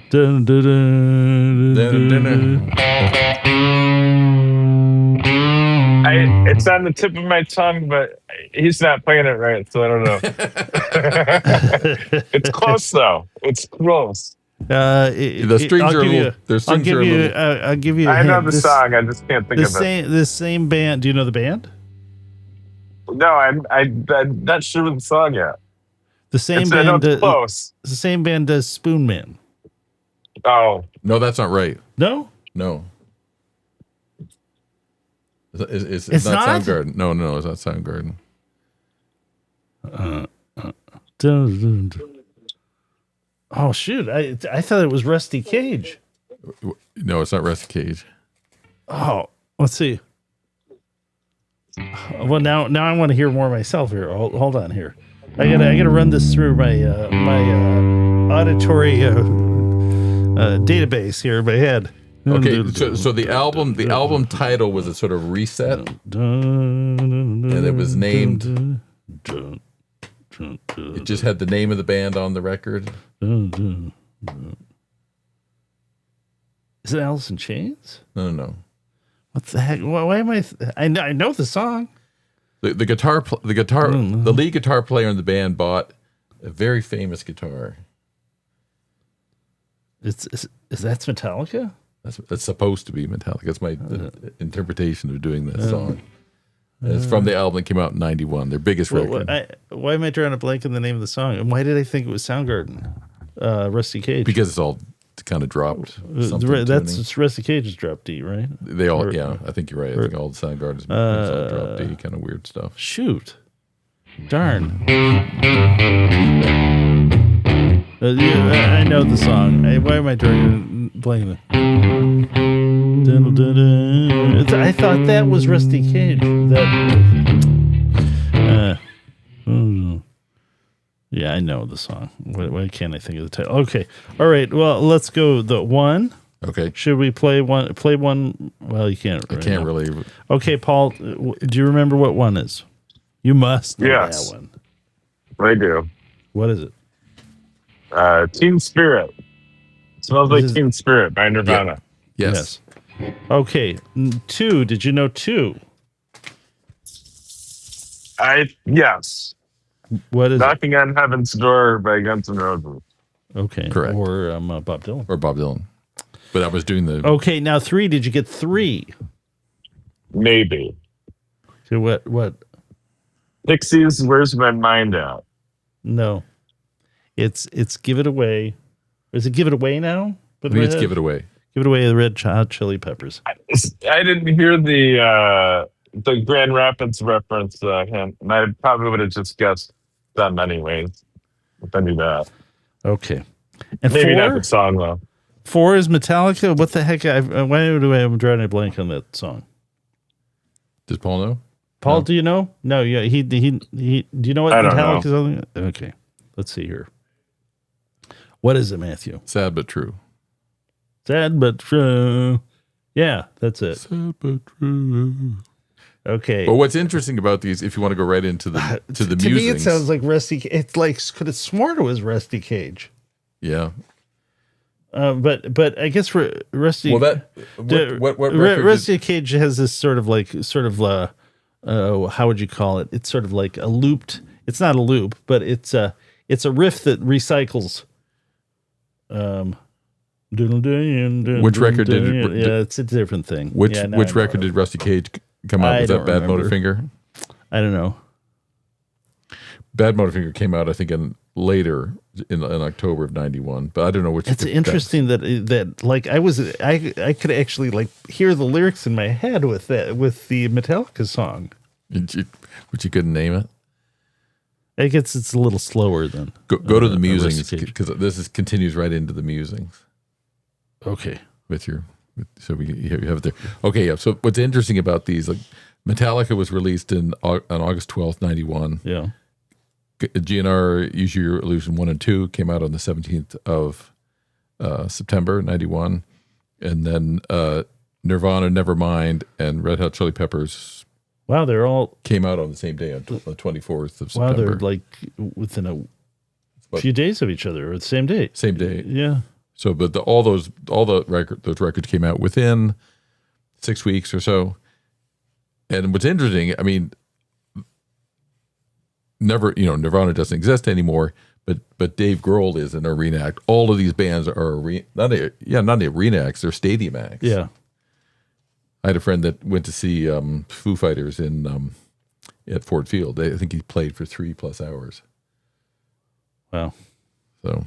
[SPEAKER 2] Dun, dun, dun, dun, dun, dun.
[SPEAKER 3] It's on the tip of my tongue, but he's not playing it right, so I don't know. It's close though. It's close.
[SPEAKER 1] The strings are a little. The strings are a little.
[SPEAKER 2] I'll give you.
[SPEAKER 3] I know the song. I just can't think of it.
[SPEAKER 2] The same band. Do you know the band?
[SPEAKER 3] No, I'm not sure of the song yet.
[SPEAKER 2] The same band. I know
[SPEAKER 3] it's close.
[SPEAKER 2] The same band does Spoon Man.
[SPEAKER 3] Oh
[SPEAKER 1] no, that's not right.
[SPEAKER 2] No.
[SPEAKER 1] It's not Soundgarden. No, it's not Soundgarden.
[SPEAKER 2] Oh shoot! I thought it was Rusty Cage.
[SPEAKER 1] No, it's not Rusty Cage.
[SPEAKER 2] Oh, let's see. Well, now I want to hear more myself here. Hold on here. I gotta run this through my auditory database here in my head.
[SPEAKER 1] Okay, so the album title was a sort of reset, and it was named. It just had the name of the band on the record.
[SPEAKER 2] Is it Alice in Chains?
[SPEAKER 1] No.
[SPEAKER 2] What the heck? Why am I? I know the song.
[SPEAKER 1] The lead guitar player in the band bought a very famous guitar.
[SPEAKER 2] Is that Metallica?
[SPEAKER 1] That's supposed to be Metallica. That's my interpretation of doing this song. It's from the album that came out in '91. Their biggest record.
[SPEAKER 2] Why am I drawing a blank in the name of the song? And why did I think it was Soundgarden? Rusty Cage.
[SPEAKER 1] Because it's all kind of dropped.
[SPEAKER 2] That's Rusty Cage's drop D, right?
[SPEAKER 1] They all, I think you're right. I think all the Soundgarden's all drop D, kind of weird stuff.
[SPEAKER 2] Shoot. Darn. I know the song. Why am I drawing blank? I thought that was Rusty Cage. Yeah, I know the song. Why can't I think of the title? Okay. All right. Well, let's go. The one.
[SPEAKER 1] Okay.
[SPEAKER 2] Should we play one? Play one. Well, you can't.
[SPEAKER 1] I can't really.
[SPEAKER 2] Okay, Paul. Do you remember what one is? You must know that one.
[SPEAKER 3] I do.
[SPEAKER 2] What is it?
[SPEAKER 3] Teen Spirit. Smells like Teen Spirit by Nirvana.
[SPEAKER 1] Yeah. Yes.
[SPEAKER 2] Okay. 2. Did you know 2?
[SPEAKER 3] Yes.
[SPEAKER 2] What is
[SPEAKER 3] Knocking on Heaven's Door by Guns N' Roses.
[SPEAKER 2] Okay.
[SPEAKER 1] Correct.
[SPEAKER 2] Or Bob Dylan.
[SPEAKER 1] Or Bob Dylan. But I was doing the.
[SPEAKER 2] Okay. Now 3. Did you get 3?
[SPEAKER 3] Maybe.
[SPEAKER 2] So what?
[SPEAKER 3] Pixies, Where's My Mind At?
[SPEAKER 2] No. It's Give It Away. Is it Give It Away now?
[SPEAKER 1] I think it's Give It Away.
[SPEAKER 2] Give It Away, the Red Hot Chili Peppers.
[SPEAKER 3] I didn't hear the Grand Rapids reference hint, and I probably would have just guessed them anyways if I knew that.
[SPEAKER 2] Okay. And
[SPEAKER 3] maybe
[SPEAKER 2] 4?
[SPEAKER 3] not the song though.
[SPEAKER 2] 4 is Metallica. What the heck? Why do I am drawing a blank on that song?
[SPEAKER 1] Does Paul know?
[SPEAKER 2] Paul, do you know? No, yeah. He. Do you know what Metallica's on? Okay. Let's see here. What is it, Matthew?
[SPEAKER 1] Sad but true.
[SPEAKER 2] Sad but true. Yeah, that's it.
[SPEAKER 1] Sad but true.
[SPEAKER 2] Okay.
[SPEAKER 1] But what's interesting about these, if you want to go right into the musings.
[SPEAKER 2] To me, it sounds like Rusty. It's like could have sworn it was Rusty Cage.
[SPEAKER 1] Yeah.
[SPEAKER 2] But I guess for Rusty.
[SPEAKER 1] Well, what
[SPEAKER 2] Rusty Cage has this sort of how would you call it? It's sort of like a looped. It's not a loop, but it's a riff that recycles.
[SPEAKER 1] Which record did?
[SPEAKER 2] Yeah, it's a different thing.
[SPEAKER 1] Which record did Rusty Cage come out with? That Bad Motorfinger?
[SPEAKER 2] I don't know.
[SPEAKER 1] Bad Motorfinger came out, I think, later in October of '91, but I don't know which.
[SPEAKER 2] It's interesting that like I could actually like hear the lyrics in my head with the Metallica song.
[SPEAKER 1] But you couldn't name it.
[SPEAKER 2] I guess it's a little slower than
[SPEAKER 1] go to the musings because this continues right into the musings.
[SPEAKER 2] Okay,
[SPEAKER 1] so you have it there. Okay, yeah. So what's interesting about these, like Metallica was released on August 12th, '91.
[SPEAKER 2] Yeah.
[SPEAKER 1] GNR Use Your Illusion 1 and 2 came out on the 17th of September '91, and then Nirvana, Nevermind, and Red Hot Chili Peppers.
[SPEAKER 2] Wow, they're all
[SPEAKER 1] came out on the same day on the 24th of September.
[SPEAKER 2] Wow, they're like within a few days of each other, or the same day.
[SPEAKER 1] Same day,
[SPEAKER 2] yeah.
[SPEAKER 1] So, but those records came out within 6 weeks or so. And what's interesting, I mean, Nirvana doesn't exist anymore, but Dave Grohl is an arena act. All of these bands are not the arena acts, they're stadium acts.
[SPEAKER 2] Yeah.
[SPEAKER 1] I had a friend that went to see Foo Fighters at Ford Field. I think he played for 3+ hours.
[SPEAKER 2] Wow.
[SPEAKER 1] So,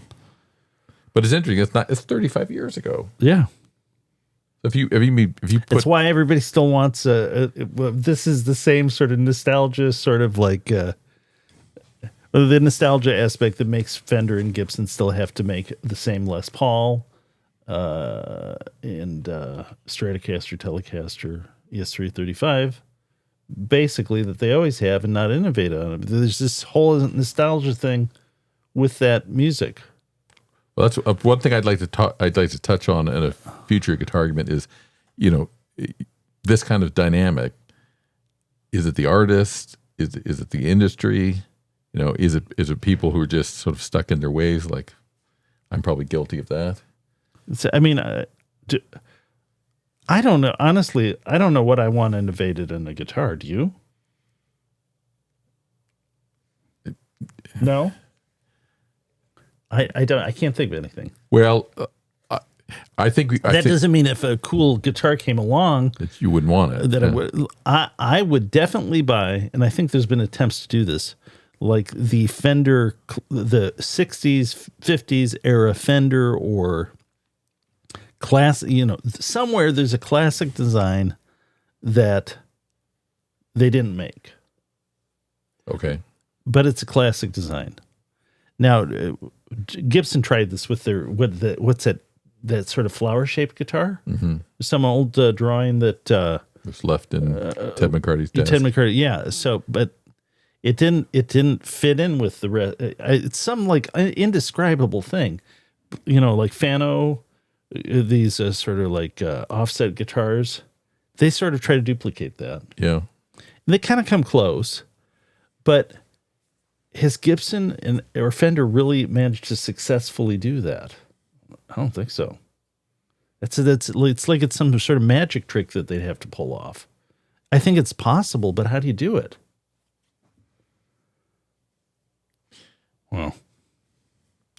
[SPEAKER 1] but it's interesting. It's 35 years ago.
[SPEAKER 2] Yeah.
[SPEAKER 1] If you put,
[SPEAKER 2] that's why everybody still wants this is the same sort of nostalgia, sort of like the nostalgia aspect that makes Fender and Gibson still have to make the same Les Paul and Stratocaster, Telecaster, ES335, basically that they always have and not innovate on it. There's this whole nostalgia thing with that music.
[SPEAKER 1] Well, that's one thing I'd like to touch on in a future guitar argument is, this kind of dynamic. Is it the artist? Is it the industry? Is it people who are just sort of stuck in their ways? Like, I'm probably guilty of that.
[SPEAKER 2] I mean, I don't know. Honestly, I don't know what I want innovated in a guitar. Do you? No. I don't. I can't think of anything.
[SPEAKER 1] Well, I think
[SPEAKER 2] that doesn't mean if a cool guitar came along
[SPEAKER 1] that you wouldn't want it.
[SPEAKER 2] that I would definitely buy, and I think there's been attempts to do this, like the Fender, the 60s, 50s era Fender or somewhere there's a classic design that they didn't make.
[SPEAKER 1] Okay.
[SPEAKER 2] But it's a classic design. Now, Gibson tried this with their, what's that sort of flower-shaped guitar?
[SPEAKER 1] Mm-hmm.
[SPEAKER 2] Some old drawing that
[SPEAKER 1] was left in Ted McCarty's desk.
[SPEAKER 2] Ted McCarty, yeah. So, but it didn't fit in with the rest. It's some like indescribable thing, like Fano, these sort of like offset guitars. They sort of try to duplicate that.
[SPEAKER 1] Yeah,
[SPEAKER 2] and they kind of come close, but has Gibson or Fender really managed to successfully do that? I don't think so. It's like it's some sort of magic trick that they'd have to pull off. I think it's possible, but how do you do it? Well.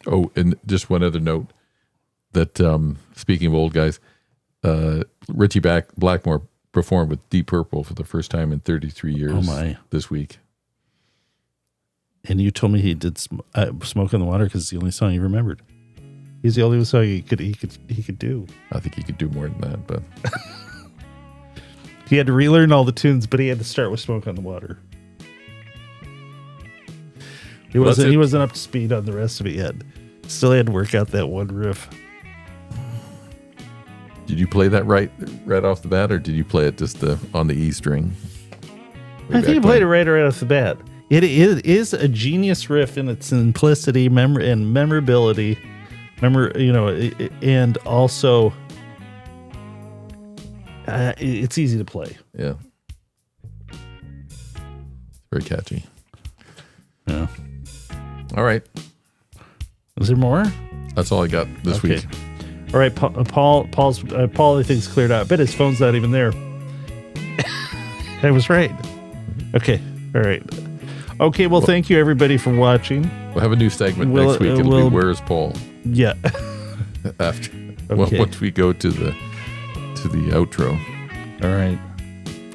[SPEAKER 1] Oh, and just one other note that speaking of old guys, Richie Blackmore performed with Deep Purple for the first time in 33 years.
[SPEAKER 2] Oh my!
[SPEAKER 1] This week.
[SPEAKER 2] And you told me he did "Smoke on the Water" because it's the only song he remembered. He's the only song he could do.
[SPEAKER 1] I think he could do more than that, but
[SPEAKER 2] he had to relearn all the tunes, but he had to start with "Smoke on the Water." He wasn't up to speed on the rest of it yet. Still had to work out that one riff.
[SPEAKER 1] Did you play that right off the bat, or did you play it just on the E string?
[SPEAKER 2] I think you played it right off the bat. It is a genius riff in its simplicity, and memorability. And also it's easy to play.
[SPEAKER 1] Yeah, very catchy.
[SPEAKER 2] Yeah.
[SPEAKER 1] All right.
[SPEAKER 2] Is there more?
[SPEAKER 1] That's all I got this week.
[SPEAKER 2] All right, Paul, I think's cleared out. I bet his phone's not even there. I was right. Okay. All right. Okay. Well, thank you everybody for watching.
[SPEAKER 1] We'll have a new segment next week. It'll be "Where's Paul?"
[SPEAKER 2] Yeah.
[SPEAKER 1] After once we go to the outro.
[SPEAKER 2] All right.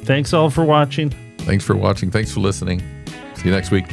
[SPEAKER 2] Thanks all for watching.
[SPEAKER 1] Thanks for watching. Thanks for listening. See you next week.